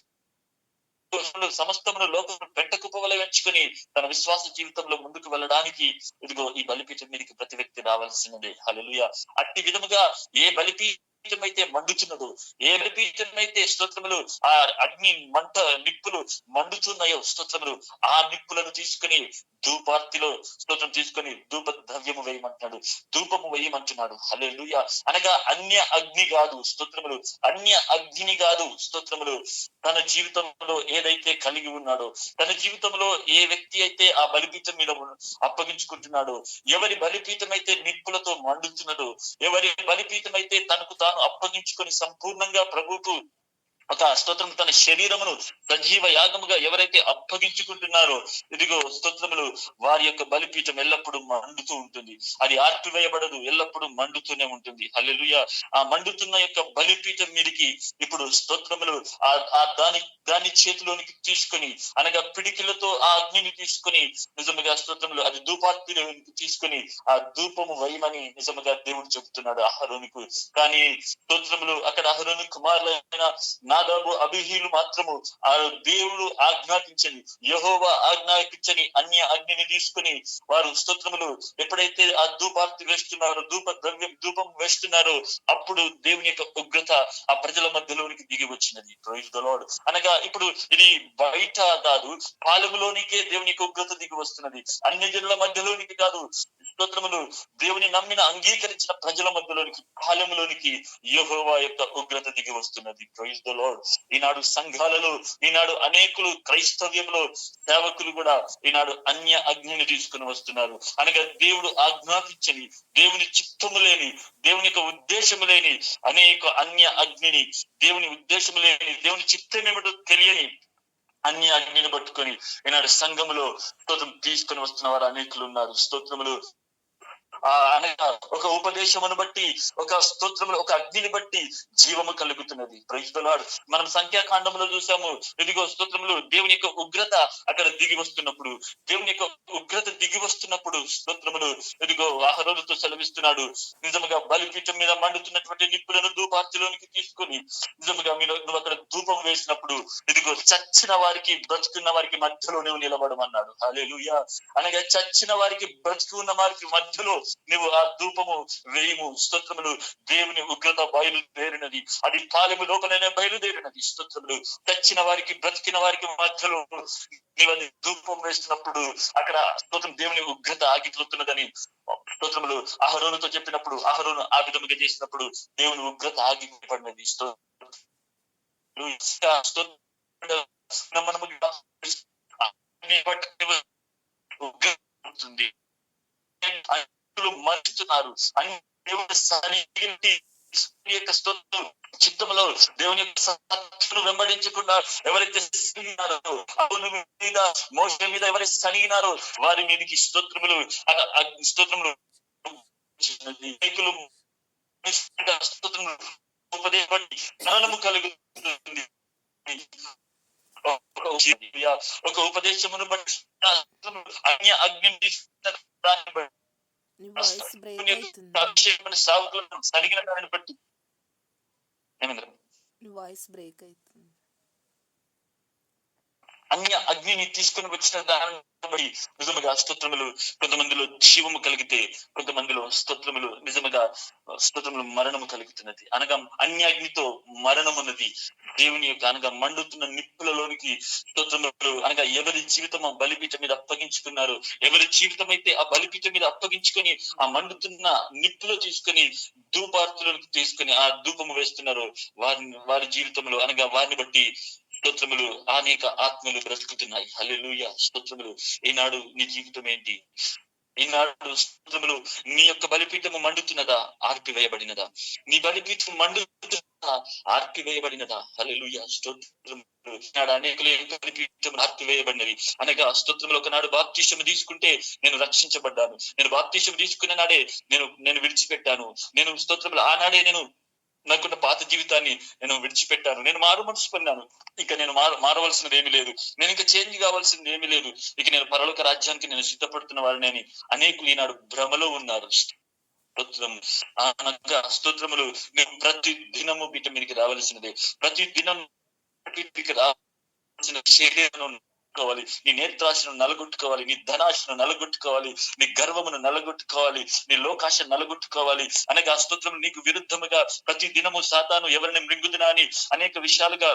సమస్తమును లోకం పెంట కుప్పవలె ఎంచుకొని తన విశ్వాస జీవితంలో ముందుకు వెళ్ళడానికి ఇదిగో ఈ బలిపీఠం మీదకి ప్రతి వ్యక్తి రావాల్సినదే. హల్లెలూయా. అట్టి విధముగా ఏ బలిపీఠం అయితే మండుచున్నదో, ఏ బలిపీఠం అయితే స్తోత్రములు ఆ అగ్ని మంట నిప్పులు మండుతున్నాయో స్తోత్రములు, ఆ నిప్పులను తీసుకొని ధూపార్తిలో స్తోత్రం తీసుకొని ధూప ద్రవ్యము వేయమంటున్నాడు, ధూపము వేయమంటున్నాడు. హల్లెలూయా. అనగా అన్య అగ్ని కాదు స్తోత్రములు, అన్య అగ్ని కాదు స్తోత్రములు. తన జీవితంలో ఏదైతే కలిగి ఉన్నాడో, తన జీవితంలో ఏ వ్యక్తి అయితే ఆ బలిపీఠం మీద అప్పగించుకుంటున్నాడో, ఎవరి బలిపీఠం అయితే నిప్పులతో మండుతున్నదో, ఎవరి బలిపీఠం అయితే తనకు తాను అప్పగించుకొని సంపూర్ణంగా ప్రభువుకు ఒక స్తోత్రం తన శరీరమును సజీవ యాగముగా ఎవరైతే అప్పగించుకుంటున్నారో ఇదిగో స్తోత్రములు వారి యొక్క బలిపీఠం ఎల్లప్పుడూ మండుతూ ఉంటుంది, అది ఆర్పివేయబడదు, ఎల్లప్పుడూ మండుతూనే ఉంటుంది. హల్లెలూయా. ఆ మండుతున్న యొక్క బలిపీఠం మీదకి ఇప్పుడు స్తోత్రములు దాని చేతిలోనికి తీసుకొని, అనగా పిడికిలతో ఆ అగ్నిని తీసుకొని నిజముగా స్తోత్రములు అది ధూపార్తిలోనికి తీసుకొని ఆ ధూపము వేయమని నిజముగా దేవుడు చెబుతున్నాడు అహరోనుకు. కానీ స్తోత్రములు అక్కడ అహరోను కుమారులైన నాదాబు, అబీహీలు మాత్రము ఆ దేవుడు ఆజ్ఞాపించని, యెహోవా ఆజ్ఞాపించని అన్య అగ్నిని తీసుకుని వారు స్తోత్రములు ఎప్పుడైతే ఆ ధూపార్తి వేస్తున్నారో, ధూపం వేస్తున్నారో అప్పుడు దేవుని యొక్క ఉగ్రత ఆ ప్రజల మధ్యలోనికి దిగి వచ్చినది. Praise the Lord. అనగా ఇప్పుడు ఇది బయట కాదు, పాలెములోనికే దేవుని యొక్క ఉగ్రత దిగి వస్తున్నది, అన్య జనుల మధ్యలోనికి కాదు. స్తోత్రములు దేవుని నమ్మిన అంగీకరించిన ప్రజల మధ్యలోనికి, పాలెములోనికి యెహోవా యొక్క ఉగ్రత దిగి వస్తున్నది. Praise the lord. ఈనాడు సంఘాలలో, ఈనాడు అనేకులు క్రైస్తవ్యంలో సేవకులు కూడా ఈనాడు అన్య అగ్నిని తీసుకుని వస్తున్నారు. అనగా దేవుడు ఆజ్ఞాపించని, దేవుని చిత్తము లేని, దేవుని యొక్క ఉద్దేశము లేని అనేక అన్య అగ్నిని, దేవుని ఉద్దేశము లేని, దేవుని చిత్తం ఏమిటో తెలియని అన్య అగ్నిని పట్టుకొని ఈనాడు సంఘములో స్తోత్రం తీసుకొని వస్తున్న వారు అనేకులు ఉన్నారు. స్తోత్రములు అనగా ఒక ఉపదేశమును బట్టి, ఒక స్తోత్రములు, ఒక అగ్నిని బట్టి జీవము కలుగుతున్నది. Praise the Lord. మనం సంఖ్యాకాండంలో చూసాము, ఇదిగో స్తోత్రములు దేవుని యొక్క ఉగ్రత అక్కడ దిగి వస్తున్నప్పుడు, దేవుని యొక్క ఉగ్రత దిగి వస్తున్నప్పుడు స్తోత్రములు ఇదిగో అహరోనుతో సెలవిస్తున్నాడు, నిజముగా బలిపీఠం మీద మండుతున్నటువంటి నిప్పులను ధూపార్తిలోనికి తీసుకొని నిజముగా నువ్వు అక్కడ ధూపం వేసినప్పుడు ఇదిగో చచ్చిన వారికి బ్రతుకున్న వారికి మధ్యలో నువ్వు నిలబడమన్నాడు. హల్లెలూయా. అనగా చచ్చిన వారికి బ్రతుకున్న వారికి మధ్యలో నువ్వు ఆ ధూపము వేయము. స్తోత్రములు. దేవుని ఉగ్రత బయలుదేరినది, అది పాలెము లోపలనే బయలుదేరినది. స్తోత్రములు. చచ్చిన వారికి బ్రతికిన వారికి మధ్యలో నీవు అది ధూపం వేస్తున్నప్పుడు అక్కడ స్తోత్రం దేవుని ఉగ్రత ఆగిపోతున్నదని స్తోత్రములు అహరోనుతో చెప్పినప్పుడు, అహరోను ఆ విధముగా చేసినప్పుడు దేవుని ఉగ్రత ఆగిపడినది. మనము అవుతుంది. మరుస్తున్నారు అని దేవుని సన్నిధిని యొక్క స్తోత్రం చిత్తంలో దేవుని యొక్క సత్తును వెంబడించకుండా ఎవరైతే సనిగినారో, అవును మీద మోషే మీద ఎవరైతే సనిగినారో వారి మీదకి స్తోత్రములు స్తోత్రములు స్తోత్రములు ఉపదేశపడి జ్ఞానము కలుగుతుంది. ఒక ఉపదేశమును బట్టి అన్య అగ్ని నీ వాయిస్ బ్రేక్ అవుతుంది. సాగులను సరిగిన దానిని బట్టి నీ వాయిస్ బ్రేక్ అవుతుంది. అన్య అగ్నిని తీసుకుని వచ్చిన దాని బట్టి నిజముగా స్తోత్రములు కొంతమందిలో జీవము కలిగితే కొంతమందిలో స్తోత్రములు నిజముగా స్తోత్రములు మరణము కలుగుతున్నది. అనగా అన్య అగ్నితో మరణమున్నది. దేవుని యొక్క అనగా మండుతున్న నిప్పులలోనికి స్తోత్రములు అనగా ఎవరి జీవితం ఆ బలిపీఠం మీద అప్పగించుకున్నారు, ఎవరి జీవితం అయితే ఆ బలిపీఠం మీద అప్పగించుకొని ఆ మండుతున్న నిప్పులో తీసుకొని ధూపార్తులకు తీసుకొని ఆ ధూపము వేస్తున్నారు, వారి జీవితంలో అనగా వారిని బట్టి స్తోత్రములు అనేక ఆత్మలు బ్రతుకుతున్నాయి. హల్లెలూయా. స్తోత్రములు. ఈనాడు నీ జీవితం ఏంటి? ఈనాడు స్తోత్రములు నీ యొక్క బలిపీఠము మండుతున్నదా, ఆర్పివేయబడినదా? నీ బలిపీఠం మండుతున్నదా, ఆర్పివేయబడినదా? హల్లెలూయా. స్తోత్రములు. ఈనాడు అనేకుల బలిపీఠం ఆర్పివేయబడినవి. అనగా స్తోత్రములు ఒకనాడు బాప్తిస్మము తీసుకుంటే నేను రక్షించబడ్డాను, నేను బాప్తిస్మము తీసుకున్న నాడే నేను విడిచిపెట్టాను, నేను స్తోత్రములు ఆనాడే నేను నాకున్న పాత జీవితాన్ని నేను విడిచిపెట్టాను, నేను మారు మనసు పొందాను, ఇక నేను మారవలసినది ఏమీ లేదు, నేను ఇంకా చేంజ్ కావాల్సింది ఏమీ లేదు, ఇక నేను పరలోక రాజ్యానికి నేను సిద్ధపడుతున్న వారిని అని అనేకులు ఈనాడు భ్రమలో ఉన్నారు. స్తోత్రం. అనగా స్తోత్రములు నేను ప్రతి దినము పీఠ మీదకి రావలసినదే, ప్రతి దినం పీఠకి రావాల్సిన శరీరం కోవాలి, నీ నేత్రాశను నలగొట్టుకోవాలి, నీ ధనాశను నలగొట్టుకోవాలి, నీ గర్వమును నలగొట్టుకోవాలి, నీ లోకాశను నలగొట్టుకోవాలి. అనగా స్తోత్రం నీకు విరుద్ధముగా ప్రతి దినము సాతాను ఎవరిని మృంగుదునా అని అనేక విషయాలుగా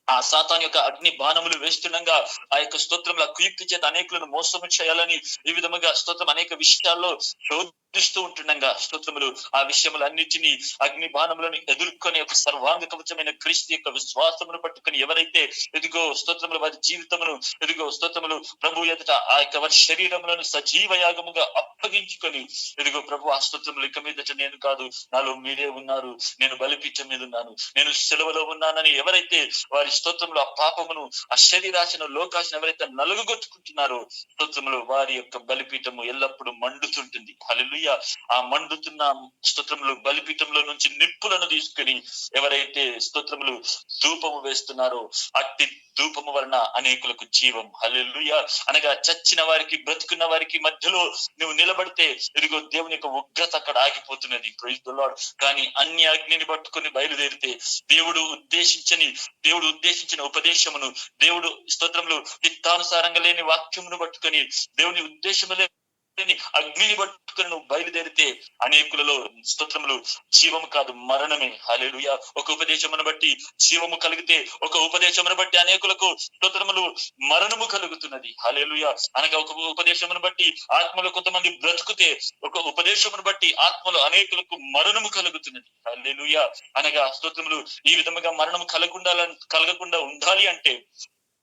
ఆ సాతాన్ యొక్క అగ్ని బాణములు వేస్తుండగా ఆ యొక్క స్తోత్రంలో కుయుక్తి చేత అనేకులను మోసము చేయాలని ఈ విధముగా స్తోత్రం అనేక విషయాల్లో శోధిస్తూ ఉంటుండగా స్తోత్రములు ఆ విషయములన్నిటినీ అగ్ని బాణములను ఎదుర్కొని ఒక సర్వాంగ కవచమైన క్రీస్తు యొక్క విశ్వాసమును పట్టుకొని ఎవరైతే ఎదుగో స్తోత్రములు వారి జీవితమును ఎదుగో స్తోత్రములు ప్రభు ఎదుట ఆ యొక్క వారి శరీరములను సజీవ యాగముగా అప్పగించుకొని ఎదుగో ప్రభు ఆ స్తోత్రములు ఇక మీదట నేను కాదు, నాలో మీరే ఉన్నారు, నేను బలిపీఠం మీద ఉన్నాను, నేను సెలవులో ఉన్నానని ఎవరైతే వారి స్తోత్రంలో ఆ పాపమును ఆ శరీరాశను లోకాశను ఎవరైతే నలుగుగొట్టుకుంటున్నారో స్తోత్రములు వారి యొక్క బలిపీఠము ఎల్లప్పుడూ మండుతుంటుంది. హల్లెలూయా. ఆ మండుతున్న స్తోత్రములు బలిపీఠంలో నుంచి నిప్పులను తీసుకుని ఎవరైతే స్తోత్రములు ధూపము వేస్తున్నారో అట్టి ధూపము వలన అనేకులకు జీవం. హల్లెలూయా. అనగా చచ్చిన వారికి బ్రతుకున్న వారికి మధ్యలో నువ్వు నిలబడితే ఇదిగో దేవుని యొక్క ఉగ్రత అక్కడ ఆగిపోతున్నది. Praise the lord. కానీ అన్య అగ్నిని పట్టుకుని బయలుదేరితే దేవుడు ఉద్దేశించిన ఉపదేశమును దేవుడు స్తోత్రములు చిత్తానుసారంగా లేని వాక్యమును పట్టుకొని దేవుని ఉద్దేశము లేని అగ్నిని పట్టుకొని నువ్వు బయలుదేరితే అనేకులలో స్తోత్రములు జీవము కాదు మరణమే. హల్లెలూయా. ఒక ఉపదేశమును బట్టి జీవము కలిగితే ఒక ఉపదేశమును బట్టి అనేకులకు స్తోత్రములు మరణము కలుగుతున్నది. హల్లెలూయా. అనగా ఒక ఉపదేశమును బట్టి ఆత్మలో కొంతమంది బ్రతుకుతే ఒక ఉపదేశమును బట్టి ఆత్మలో అనేకులకు మరణము కలుగుతున్నది. హల్లెలూయా. అనగా స్తోత్రములు ఈ విధముగా మరణము కలగకుండా ఉండాలి అంటే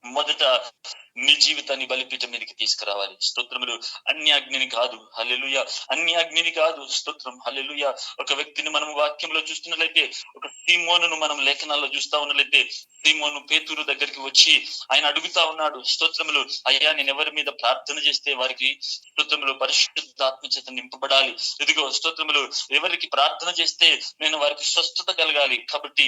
మొదట నీ జీవితాన్ని బలిపీఠం మీదకి తీసుకురావాలి. స్తోత్రములు అన్యాగ్నిని కాదు. హల్లెలూయా. అన్యాగ్నిని కాదు. స్తోత్రం. హల్లెలూయా. ఒక వ్యక్తిని మనం వాక్యంలో చూస్తున్నట్లయితే ఒక సీమోనును మనం లేఖనాల్లో చూస్తా ఉన్నట్లయితే సీమోను పేతురు దగ్గరికి వచ్చి ఆయన అడుగుతా ఉన్నాడు, స్తోత్రములు అయ్యా నేను ఎవరి మీద ప్రార్థన చేస్తే వారికి స్తోత్రములు పరిశుద్ధాత్మ చేత నింపబడాలి, ఇదిగో స్తోత్రములు ఎవరికి ప్రార్థన చేస్తే నేను వారికి స్వస్థత కలగాలి, కాబట్టి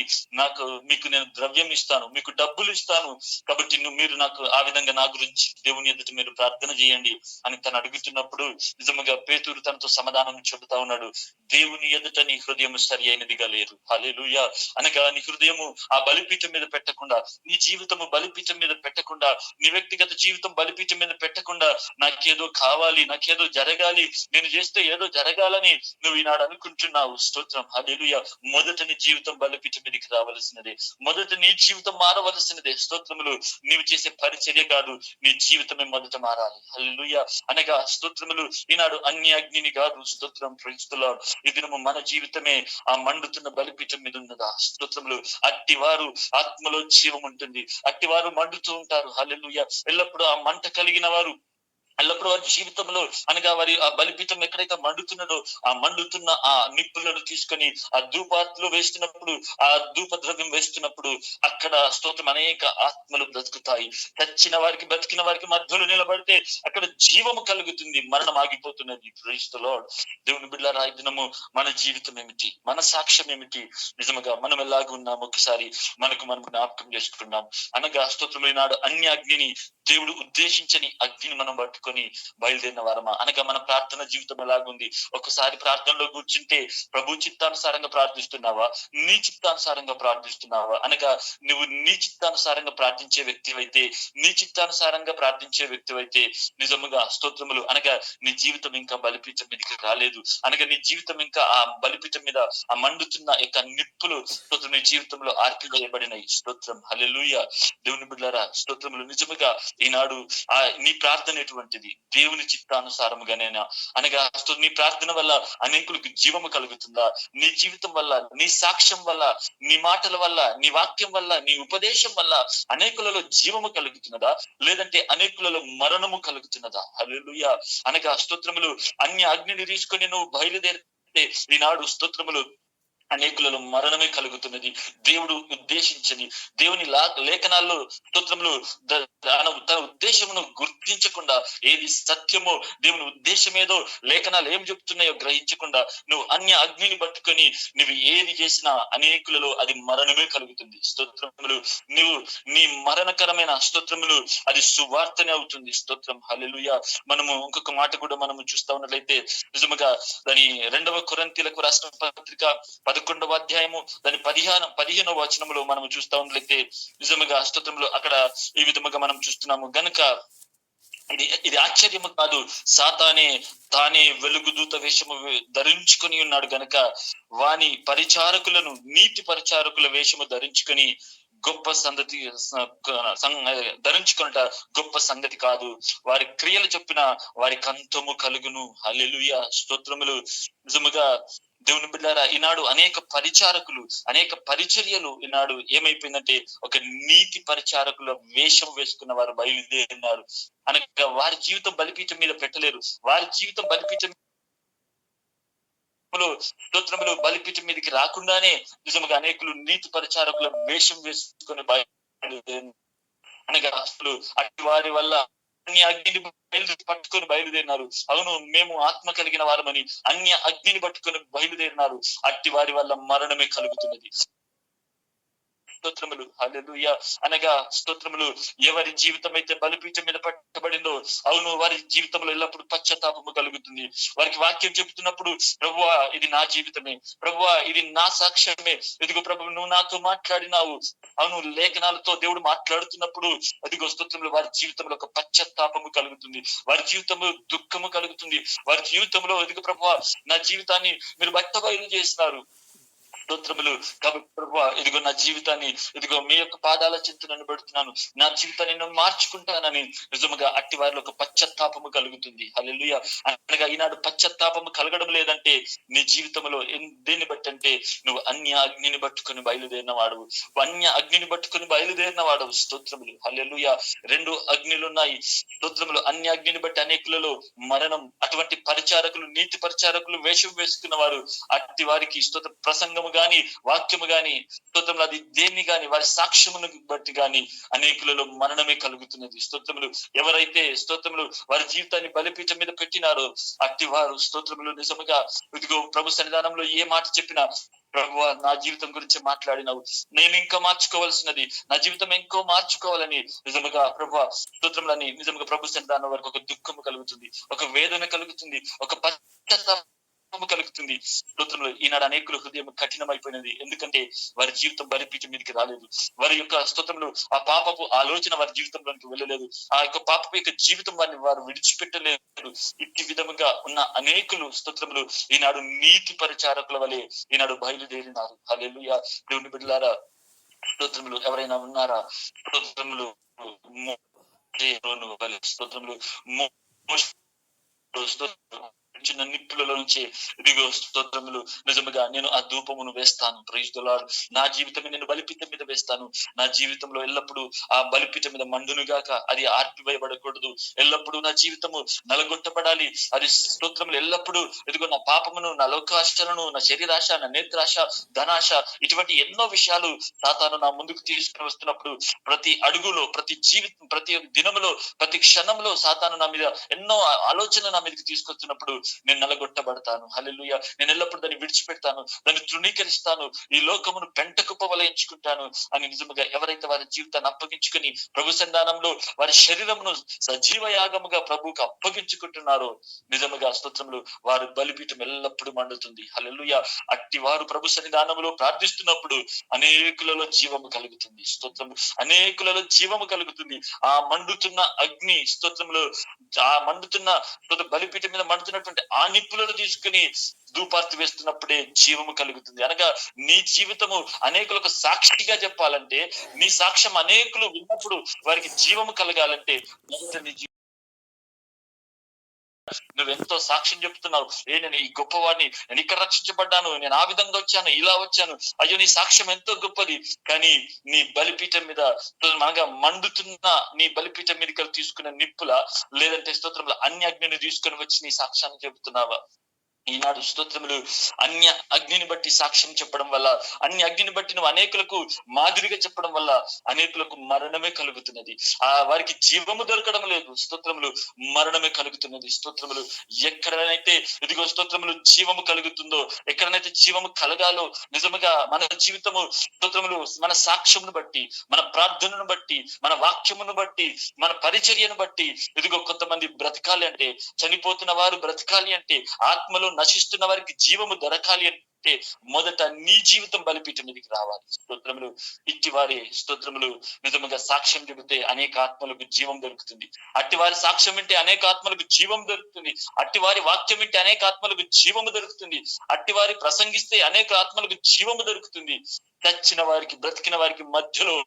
మీకు నేను ద్రవ్యం ఇస్తాను, మీకు డబ్బులు ఇస్తాను, కాబట్టి మీరు నాకు ఆ విధంగా నా గురించి దేవుని ఎదుట మీరు ప్రార్థన చేయండి అని తను అడుగుతున్నప్పుడు నిజముగా పేతురు తనతో సమాధానం చెబుతా ఉన్నాడు, దేవుని ఎదుట నీ హృదయం సరి అయినదిగా లేదు. హల్లెలూయా. అనగా నీ హృదయము ఆ బలిపీఠం మీద పెట్టకుండా, నీ జీవితము బలిపీఠం మీద పెట్టకుండా, నీ వ్యక్తిగత జీవితం బలిపీఠం మీద పెట్టకుండా నాకేదో కావాలి, నాకేదో జరగాలి, నేను చేస్తే ఏదో జరగాలని నువ్వు ఈనాడు అనుకుంటున్నావు. స్తోత్రం. హల్లెలూయా. మొదట నీ జీవితం బలిపీఠం మీదకి రావలసినదే, మొదట నీ జీవితం మారవలసినదే. స్తోత్రములు నీవు చేసే పరిచర్య కాదు, నీ జీవితమే మొదట మారాలి. హల్లెలూయా. అనగా స్తోత్రములు ఈనాడు అన్య అగ్నిని కాదు. స్తోత్రం. Praise the Lord. ఈ దినము మన జీవితమే ఆ మండుతున్న బలిపీఠం మీద ఉన్నదా? స్తోత్రములు అట్టివారు ఆత్మలో జీవం ఉంటుంది, అట్టివారు మండుతూ ఉంటారు. హల్లెలూయా. ఎల్లప్పుడూ ఆ మంట కలిగిన వారు ఎల్లప్పుడూ వారి జీవితంలో అనగా వారి ఆ బలిపీఠం ఎక్కడైతే మండుతున్నదో ఆ మండుతున్న ఆ నిప్పులను తీసుకొని ఆ ధూపార్తిలో వేస్తున్నప్పుడు, ఆ ధూప ద్రవ్యం వేస్తున్నప్పుడు అక్కడ స్తోత్రం అనేక ఆత్మలు బ్రతుకుతాయి. చచ్చిన వారికి బ్రతికిన వారికి మధ్యలో నిలబడితే అక్కడ జీవము కలుగుతుంది, మరణం ఆగిపోతున్నది. Praise the lord. దేవుని బిడ్డలారా, ఈ దినము మన జీవితం ఏమిటి, మన సాక్ష్యం ఏమిటి, నిజముగా మనం ఎలాగ ఉన్నాం ఒకసారి మనకు మనం జ్ఞాపకం చేసుకున్నాం. అనగా స్తోత్రం నాడు అన్య అగ్నిని, దేవుడు ఉద్దేశించని అగ్నిని మనం పట్టుకొని బయలుదేరిన వారమా? అనగా మన ప్రార్థన జీవితం ఎలాగుంది? ఒకసారి ప్రార్థనలో కూర్చుంటే ప్రభు చిత్తానుసారంగా ప్రార్థిస్తున్నావా, నీ చిత్తానుసారంగా ప్రార్థిస్తున్నావా? అనగా నువ్వు నీ చిత్తానుసారంగా ప్రార్థించే వ్యక్తివైతే, నీ చిత్తానుసారంగా ప్రార్థించే వ్యక్తివైతే నిజముగా స్తోత్రములు అనగా నీ జీవితం ఇంకా బలిపీఠం మీదకి రాలేదు. అనగా నీ జీవితం ఇంకా ఆ బలిపీఠం మీద ఆ మండుతున్న యొక్క నిప్పులు స్తోత్రం నీ జీవితంలో ఆర్పివేయబడినాయి. స్తోత్రం, హల్లెలూయా. దేవుని బిడ్డలారా, స్తోత్రములు. నిజముగా ఈనాడు ఆ నీ ప్రార్థన ఎటువంటిది? దేవుని చిత్తానుసారముగానేనా? అనగా నీ ప్రార్థన వల్ల అనేకులకు జీవము కలుగుతుందా? నీ జీవితం వల్ల, నీ సాక్ష్యం వల్ల, నీ మాటల వల్ల, నీ వాక్యం వల్ల, నీ ఉపదేశం వల్ల అనేకులలో జీవము కలుగుతున్నదా, లేదంటే అనేకులలో మరణము కలుగుతున్నదా? హల్లెలూయా. అనగా స్తోత్రములు అన్య అగ్నిని తీసుకొని నువ్వు బయలుదేరితే ఈనాడు స్తోత్రములు అనేకులలో మరణమే కలుగుతున్నది. దేవుడు ఉద్దేశించని, దేవుని లేఖనాల్లో స్తోత్రములు తన ఉద్దేశమును గుర్తించకుండా, ఏది సత్యమో దేవుని ఉద్దేశం ఏదో లేఖనాలు ఏం చెప్తున్నాయో గ్రహించకుండా నువ్వు అన్య అగ్నిని పట్టుకొని నువ్వు ఏది చేసినా అనేకులలో అది మరణమే కలుగుతుంది. స్తోత్రములు. నువ్వు నీ మరణకరమైన స్తోత్రములు అది సువార్తనే అవుతుంది. స్తోత్రం, హల్లెలూయా. మనము ఇంకొక మాట కూడా మనము చూస్తా ఉన్నట్లయితే నిజముగా దాని 2వ కొరింథీయులకు రాసిన పత్రిక 11వ అధ్యాయము దాని 15వ వచనములో మనం చూస్తా ఉన్నట్లయితే నిజముగా స్తోత్రములు అక్కడ ఈ విధముగా మనం చూస్తున్నాము. గనుక ఇది ఆశ్చర్యము కాదు, తానే వెలుగుదూత వేషము ధరించుకొని ఉన్నాడు గనక వాని పరిచారకులను నీతి పరిచారకుల వేషము ధరించుకొని గొప్ప సంగతి ధరించుకున్నట గొప్ప సంగతి కాదు, వారి క్రియలు చొప్పున వారికి అంతము కలుగును. హల్లెలూయా, స్తోత్రములు. నిజముగా దేవుని బిడ్డారా, ఈనాడు అనేక పరిచారకులు, అనేక పరిచర్యలు ఈనాడు ఏమైపోయిందంటే ఒక నీతి పరిచారకుల వేషం వేసుకున్న వారు బయలుదేరినారు. అనగా వారి జీవితం బలిపీఠం మీద పెట్టలేరు. వారి జీవితం బలిపీఠం స్తోత్రములు బలిపీఠం మీదకి రాకుండానే నిజముగా అనేకులు నీతి పరిచారకుల వేషం వేసుకొని బయలుదేరి అనగా అసలు అట్టి వారి వల్ల అన్య అగ్నిని పట్టుకొని బయలుదేరినారు. అవును, మేము ఆత్మ కలిగిన వారమని అన్య అగ్నిని పట్టుకొని బయలుదేరినారు. అట్టి వారి వల్ల మరణమే కలుగుతున్నది. స్తోత్రములు, హల్లెలూయా. అనగా స్తోత్రములు ఎవరి జీవితం అయితే బలిపీఠం మీద పట్టబడిందో, అవును, వారి జీవితంలో ఎల్లప్పుడు పశ్చాత్తాపము కలుగుతుంది. వారికి వాక్యం చెబుతున్నప్పుడు ప్రభువా ఇది నా జీవితమే, ప్రభువా ఇది నా సాక్ష్యమే, ఇదిగో ప్రభు నువ్వు నాతో మాట్లాడినావు. అవును, లేఖనాలతో దేవుడు మాట్లాడుతున్నప్పుడు అదిగో స్తోత్రములు వారి జీవితంలో ఒక పశ్చాత్తాపము కలుగుతుంది, వారి జీవితంలో దుఃఖము కలుగుతుంది, వారి జీవితంలో ఇదిగో ప్రభువా నా జీవితాన్ని మీరు బట్టబయలు చేసినారు. స్తోత్రములు. కాబట్టి ప్రభువా ఇదిగో నా జీవితాన్ని ఇదిగో మీ యొక్క పాదాల చెంత నన్ను పెడుతున్నాను, నా జీవితాన్ని నేను మార్చుకుంటానని నిజముగా అట్టి వారిలో ఒక పశ్చాత్తాపము కలుగుతుంది. హల్లెలూయా. అనగా ఈనాడు పశ్చాత్తాపము కలగడం లేదంటే నీ జీవితంలో దేన్ని బట్టి అంటే నువ్వు అన్య అగ్నిని పట్టుకొని బయలుదేరిన వాడు, అన్య అగ్నిని పట్టుకొని బయలుదేరిన వాడు. స్తోత్రములు, హల్లెలూయా. 2 అగ్నిలు ఉన్నాయి. స్తోత్రములు అన్య అగ్నిని బట్టి అనేకులలో మరణం. అటువంటి పరిచారకులు, నీతి పరిచారకులు వేషం వేసుకున్న వారు అట్టి వారికి స్తోత్ర ప్రసంగము గాని, వాక్యము గాని, స్తోత్రములు అది దేన్ని గాని, వారి సాక్ష్యమును బట్టి గాని అనేకులలో మరణమే కలుగుతున్నది. స్తోత్రములు ఎవరైతే స్తోత్రములు వారి జీవితాన్ని బలిపీఠం మీద పెట్టినారో అట్టి వారు స్తోత్రములు నిజముగా ఇదిగో ప్రభు సన్నిధానంలో ఏ మాట చెప్పినా ప్రభువా నా జీవితం గురించి మాట్లాడినావు, నేను ఇంకా మార్చుకోవాల్సినది, నా జీవితం ఇంకో మార్చుకోవాలని నిజముగా ప్రభువా స్తోత్రములని నిజముగా ప్రభు సన్నిధానం వరకు ఒక దుఃఖము కలుగుతుంది, ఒక వేదన కలుగుతుంది, ఒక పశ్చాత్తాపం కలుగుతుంది. స్తోత్రములు ఈనాడు అనేకుల హృదయం కఠినమైపోయినది. ఎందుకంటే వారి జీవితం బలిపీఠం మీదకి రాలేదు. వారి యొక్క స్తోత్రములు ఆ పాపపు ఆలోచన వారి జీవితంలోకి వెళ్ళలేదు. ఆ యొక్క పాపపు యొక్క జీవితం వారిని వారు విడిచిపెట్టలేదు. ఇట్టి విధముగా ఉన్న అనేకులు స్తోత్రములు ఈనాడు నీతి పరిచారకుల వలె ఈనాడు బయలుదేరినారు. హల్లెలూయా. దేవుని బిడ్డలారా, స్తోత్రములు ఎవరైనా ఉన్నారా? స్తోత్రములు స్తోత్రములు చిన్న నిప్పులలో నుంచి ఇదిగో స్తోత్రములు నిజముగా నేను ఆ ధూపమును వేస్తాను. Praise the Lord. నా జీవితం నేను బలిపీఠం మీద వేస్తాను. నా జీవితంలో ఎల్లప్పుడూ ఆ బలిపీఠం మీద మండును గాక, అది ఆర్పివేయబడకూడదు. ఎల్లప్పుడూ నా జీవితము నలగొట్టబడాలి. అది స్తోత్రములు ఎల్లప్పుడూ ఇదిగో నా పాపమును, నా లోకాశలను, నా శరీరాశ, నా నేత్రాశ, ధనాశ, ఇటువంటి ఎన్నో విషయాలు సాతాను నా ముందుకు తీసుకుని వస్తున్నప్పుడు, ప్రతి అడుగులో, ప్రతి జీవితం, ప్రతి దినములో, ప్రతి క్షణంలో సాతాను నా మీద ఎన్నో ఆలోచనలు నా మీదకి తీసుకొస్తున్నప్పుడు నేను నలగొట్టబడతాను. హల్లెలూయా. నేను ఎల్లప్పుడు దాన్ని విడిచిపెడతాను, దాన్ని తృణీకరిస్తాను, ఈ లోకమును పెంట కుప్పవలె ఎంచుకుంటాను అని నిజముగా ఎవరైతే వారి జీవితాన్ని అప్పగించుకుని ప్రభు సన్నిధానంలో వారి శరీరమును సజీవ యాగముగా ప్రభువుకు అప్పగించుకుంటున్నారో నిజముగా స్తోత్రములు వారి బలిపీఠం ఎల్లప్పుడూ మండుతుంది. హల్లెలూయా. అట్టి వారు ప్రభు సన్నిధానంలో ప్రార్థిస్తున్నప్పుడు అనేకులలో జీవము కలుగుతుంది. స్తోత్రము. అనేకులలో జీవము కలుగుతుంది. ఆ మండుతున్న అగ్ని స్తోత్రములు, ఆ మండుతున్న బలిపీఠం మీద మండుతున్నటువంటి ఆ నిప్పులను తీసుకుని ధూపార్తి వేస్తున్నప్పుడే జీవము కలుగుతుంది. అనగా నీ జీవితము అనేకులకు సాక్షిగా చెప్పాలంటే, నీ సాక్ష్యం అనేకులు విన్నప్పుడు వారికి జీవము కలగాలంటే నువ్వెంతో సాక్ష్యం చెప్తున్నావు. నేను ఈ గొప్పవాడిని, నేను ఇక్కడ రక్షించబడ్డాను, నేను ఆ విధంగా వచ్చాను, ఇలా వచ్చాను. అయ్యో నీ సాక్ష్యం ఎంతో గొప్పది. కానీ నీ బలిపీఠం మీద అనగా మండుతున్న నీ బలిపీఠం మీద తీసుకున్న నిప్పుల, లేదంటే స్తోత్రంలో అన్య అగ్నిని తీసుకుని వచ్చి నీ సాక్ష్యాన్ని చెబుతున్నావా? ఈనాడు స్తోత్రములు అన్య అగ్నిని బట్టి సాక్ష్యం చెప్పడం వల్ల, అన్య అగ్నిని బట్టి నువ్వు అనేకులకు మాదిరిగా చెప్పడం వల్ల అనేకులకు మరణమే కలుగుతున్నది. వారికి జీవము దొరకడం లేదు. స్తోత్రములు మరణమే కలుగుతున్నది. స్తోత్రములు ఎక్కడనైతే ఇదిగో స్తోత్రములు జీవము కలుగుతుందో, ఎక్కడనైతే జీవము కలగాలో నిజముగా మన జీవితము స్తోత్రములు మన సాక్ష్యమును బట్టి, మన ప్రార్థనను బట్టి, మన వాక్యమును బట్టి, మన పరిచర్యను బట్టి ఇదిగో కొంతమంది బ్రతకాలి అంటే, చనిపోతున్న వారు బ్రతకాలి అంటే, ఆత్మలో నశిస్తున్న వారికి జీవము దొరకాలి అంటే మొదట నీ జీవితం బలిపీఠం మీదకి రావాలి. స్తోత్రములు. ఇట్టి వారి స్తోత్రములు నిజముగా సాక్ష్యం చెబితే అనేక ఆత్మలకు జీవం దొరుకుతుంది. అట్టి వారి సాక్ష్యం వింటే అనేక ఆత్మలకు జీవం దొరుకుతుంది. అట్టి వారి వాక్యం వింటే అనేక ఆత్మలకు జీవము దొరుకుతుంది. అట్టి వారి ప్రసంగిస్తే అనేక ఆత్మలకు జీవము దొరుకుతుంది. చచ్చిన వారికి, బ్రతికిన వారికి మధ్యలో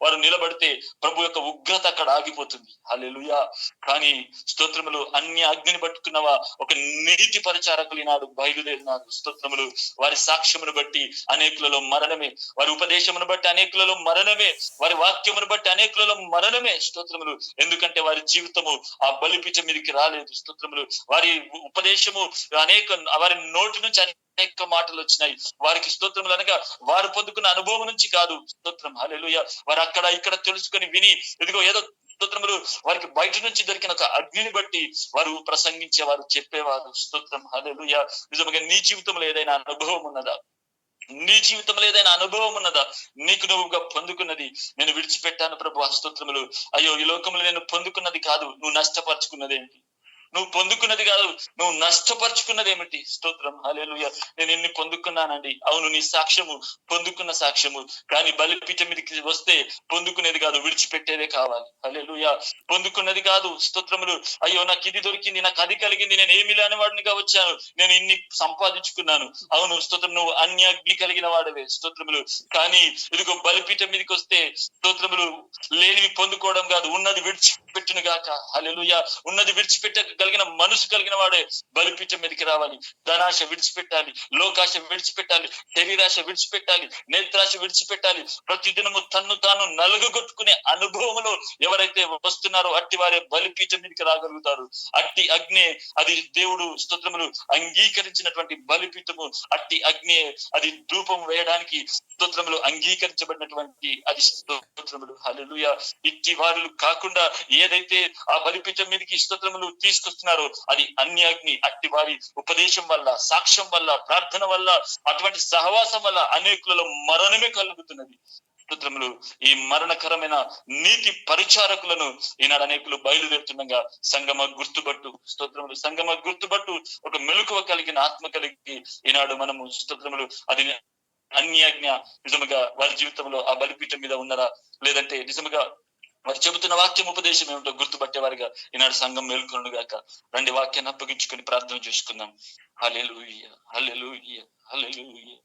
వారు నిలబడితే ప్రభు యొక్క ఉగ్రత అక్కడ ఆగిపోతుంది. హల్లెలూయా. కానీ స్తోత్రములు అన్య అగ్నిని పట్టుకున్నవా ఒక నీతి పరిచారకులు ఈనాడు బయలుదేరినారు. స్తోత్రములు వారి సాక్ష్యమును బట్టి అనేకులలో మరణమే, వారి ఉపదేశమును బట్టి అనేకులలో మరణమే, వారి వాక్యమును బట్టి అనేకులలో మరణమే. స్తోత్రములు. ఎందుకంటే వారి జీవితము ఆ బలిపీఠం మీదకి రాలేదు. స్తోత్రములు. వారి ఉపదేశము వారి నోటి నుంచి అనేక మాటలు వచ్చినాయి. వారికి స్తోత్రములు అనగా వారు పొందుకున్న అనుభవం నుంచి కాదు. స్తోత్రం. హల్లెలూయా. వారు అక్కడ ఇక్కడ తెలుసుకొని విని ఇదిగో ఏదో స్తోత్రములు వారికి బయట నుంచి దొరికిన ఒక అగ్నిని బట్టి వారు ప్రసంగించేవారు, చెప్పేవారు. స్తోత్రం. హల్లెలూయా. నిజంగా నీ జీవితంలో ఏదైనా అనుభవం ఉన్నదా? నీ జీవితంలో ఏదైనా అనుభవం ఉన్నదా? నీకు నువ్వుగా పొందుకున్నది నేను విడిచిపెట్టాను ప్రభు. స్తోత్రములు. అయ్యో ఈ లోకంలో నేను పొందుకున్నది కాదు, నువ్వు నష్టపరుచుకున్నది ఏంటి? నువ్వు పొందుకున్నది కాదు, నువ్వు నష్టపరుచుకున్నది ఏమిటి? స్తోత్రం. హల్లెలూయా. నేను ఇన్ని పొందుకున్నానండి. అవును, నీ సాక్ష్యము పొందుకున్న సాక్ష్యము. కానీ బలిపీఠం మీదకి వస్తే పొందుకునేది కాదు, విడిచిపెట్టేదే కావాలి. హల్లెలూయా. పొందుకున్నది కాదు. స్తోత్రములు. అయ్యో నాకు ఇది దొరికింది, నాకు అది కలిగింది, నేను ఏమి లేని వాడినిగా వచ్చాను, నేను ఇన్ని సంపాదించుకున్నాను. అవును స్తోత్రం, నువ్వు అన్య అగ్ని కలిగిన వాడవే. స్తోత్రములు. కానీ ఇదిగో బలిపీఠం మీదకి వస్తే స్తోత్రములు లేనివి పొందుకోవడం కాదు, ఉన్నది విడిచిపెట్టును గాక. హల్లెలూయా. ఉన్నది విడిచిపెట్టగలిగిన మనసు కలిగిన వాడే బలిపీఠం మీదకి రావాలి. ధనాశ విడిచిపెట్టాలి, లోకాశ విడిచిపెట్టాలి, శరీరాశ విడిచిపెట్టాలి, నేత్రాశ విడిచిపెట్టాలి. ప్రతిదినము తన్ను తాను నలుగుగొట్టుకునే అనుభవంలో ఎవరైతే వస్తున్నారో అట్టి వారే బలిపీఠం మీదకి రాగలుగుతారు. అట్టి అగ్ని అది దేవుడు స్తోత్రములు అంగీకరించినటువంటి బలిపీఠము. అట్టి అగ్ని అది ధూపం వేయడానికి స్తోత్రములు అంగీకరించబడినటువంటి అది స్తోత్రములు. హల్లెలూయా. ఇట్టి వారు కాకుండా ఏదైతే ఆ బలిపీఠం మీదకి స్తోత్రములు తీసుకొస్తున్నారో అది అన్య అగ్ని. అట్టి వారి ఉపదేశం వల్ల, సాక్ష్యం వల్ల, ప్రార్థన వల్ల, అటువంటి సహవాసం వల్ల అనేకులలో మరణమే కలుగుతున్నది. స్తోత్రములు. ఈ మరణకరమైన నీతి పరిచారకులను ఈనాడు అనేకులు బయలుదేరుతుండగా సంగమ గుర్తుపట్టు. స్తోత్రములు. సంగమ గుర్తుపట్టు. ఒక మెలకువ కలిగిన ఆత్మ కలిగి ఈనాడు మనము స్తోత్రములు అది అన్యాజ్ఞ నిజముగా వారి జీవితంలో ఆ బలిపీఠం మీద ఉన్నారా, లేదంటే నిజముగా వారు చెబుతున్న వాక్యం ఉపదేశం ఏమిటో గుర్తుపట్టే వారిగా ఈనాడు సంఘం మేల్కొను గాక. రండి వాక్యాన్ని అప్పగించుకొని ప్రార్థన చేసుకుందాం. హల్లెలూయా. హల్లెలూయా. హల్లెలూయా.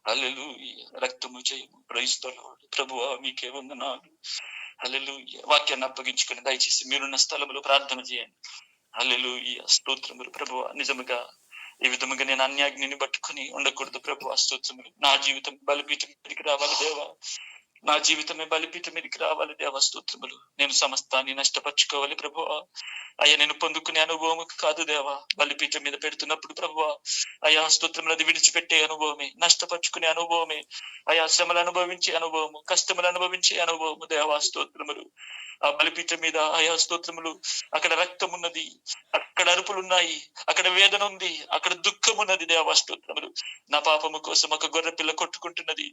హల్లెలూయా. రక్తము జయము. Praise the Lord. ప్రభువా మీకే వందనాలు. హల్లెలూయా. వాక్యాన్ని అప్పగించుకొని దయచేసి మీరున్న స్థలంలో ప్రార్థన చేయండి. హల్లెలూయా, స్తోత్రములు ప్రభువా. నిజముగా ఈ విధముగా నేను అన్యాజ్ఞని పట్టుకుని ఉండకూడదు ప్రభువా, స్తోత్రములు. నా జీవితం బలిపీఠం మీదకి రావాలి దేవా, నా జీవితమే బలిపీఠం మీదకి రావాలి దేవా, స్తోత్రములు. నేను సమస్తాన్ని నష్టపరుచుకోవాలి ప్రభువా. అయ్యా, నేను పొందుకునే అనుభవం కాదు దేవా, బలిపీఠం మీద పెడుతున్నప్పుడు ప్రభువా అయ్యా స్తోత్రములు, అది విడిచిపెట్టే అనుభవమే, నష్టపరుచుకునే అనుభవమే, అయా శ్రమలు అనుభవించే అనుభవము, కష్టములు అనుభవించే అనుభవము దేవా, స్తోత్రములు. ఆ బలిపీఠం మీద అయా స్తోత్రములు, అక్కడ రక్తం ఉన్నది, అక్కడ అరుపులు ఉన్నాయి, అక్కడ వేదన ఉంది, అక్కడ దుఃఖం ఉన్నది దేవా, స్తోత్రములు. నా పాపము కోసం ఒక గొర్రె పిల్ల కొట్టుకుంటున్నది,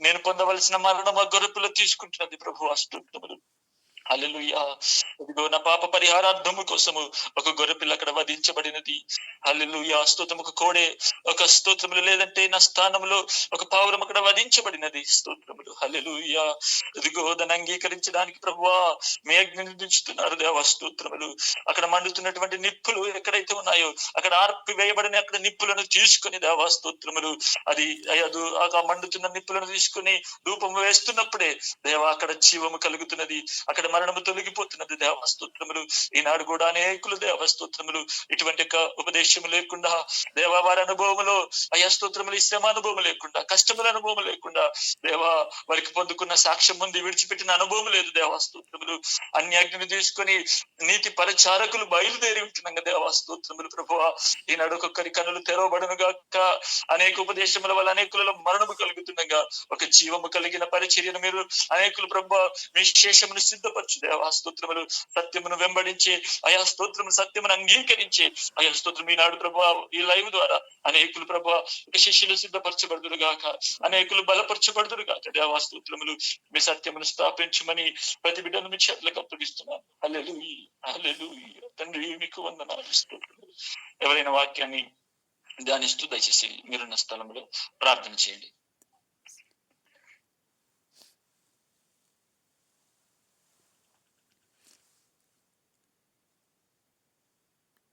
నేను పొందవలసిన మరణం ఆ గొర్రె పిల్ల తీసుకుంటున్నది ప్రభు, స్తోత్రములు. హల్లెలూయా. ఇదిగో నా పాప పరిహారార్థము కోసము ఒక గొర్రె పిల్ల అక్కడ వధించబడినది. హల్లెలూయా, స్తోత్రం. ఒక కోడే, ఒక స్తోత్రములు లేదంటే నా స్థానంలో ఒక పావురం అక్కడ వధించబడినది, స్తోత్రములు. హల్లెలూయా. ఇదిగో దాన్ని అంగీకరించడానికి ప్రభువా మీ అగ్నిని దించుతున్నారు దేవా, స్తోత్రములు. అక్కడ మండుతున్నటువంటి నిప్పులు ఎక్కడైతే ఉన్నాయో అక్కడ ఆర్పి వేయబడిన అక్కడ నిప్పులను తీసుకుని దేవా, స్తోత్రములు. అది అయ్యదు ఆ మండుతున్న నిప్పులను తీసుకుని ధూపం వేస్తున్నప్పుడే దేవా అక్కడ జీవము కలుగుతున్నది, అక్కడ మరణము తొలగిపోతున్నది దేవా, స్తోత్రములు. ఈనాడు కూడా అనేకులు దేవా, స్తోత్రములు ఇటువంటి ఉపదేశము లేకుండా దేవా వారి అనుభవములో అయ్యా స్తోత్రములు ఈ శ్రమ అనుభవం లేకుండా, కష్టముల అనుభవం లేకుండా దేవా వారికి పొందుకున్న సాక్ష్యం ముందు విడిచిపెట్టిన అనుభవం లేదు దేవా, స్తోత్రములు. అన్యాజ్ఞని తీసుకొని నీతి పరిచారకులు బయలుదేరి ఉంటున్నాங்க దేవా, స్తోత్రములు. ప్రభువా ఈనాడు ఒక్కొక్కరి కనులు తెరవబడును గాక, అనేక ఉపదేశముల వల్ల అనేకులలో మరణము కలుగుతుండగా ఒక జీవము కలిగిన పరిచర్యను మీరు అనేకులు ప్రభువా మీ శేషమును సిద్ధపరచు దేవా, స్తోత్రములు. సత్యమును వెంబడించి అయా స్తోత్రము, సత్యమును అంగీకరించి అయా స్తోత్రం ఈనాడు ప్రభువా ఈ లైవ్ ద్వారా అనేకులు ప్రభువా శిష్యులు సిద్ధపరచబడుదురు గాక, అనేకులు బలపరచబడుదురు గాక దేవా, స్తోత్రములు. మీ సత్యమును స్థాపించమని ప్రతి బిడ్డను మీ చేతులకు అప్పగిస్తున్నాను. హల్లెలూయా, హల్లెలూయా. తండ్రి మీకు వందనాలు, స్తోత్రములు. ఎవరైనా వాక్యాన్ని ధ్యానిస్తూ దయచేసి మీరున్న స్థలంలో ప్రార్థన చేయండి.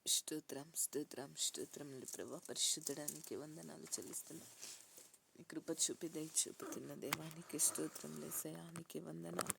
స్తోత్రం, స్తోత్రం, స్తోత్రములు ప్రభా. పరిశుద్ధడానికి వందనాలు చెల్లిస్తున్నాం. నీ కృప చూపి దయ చూపుతున్న దేవానికి స్తోత్రం, యేసయ్యానికి వందనాలు.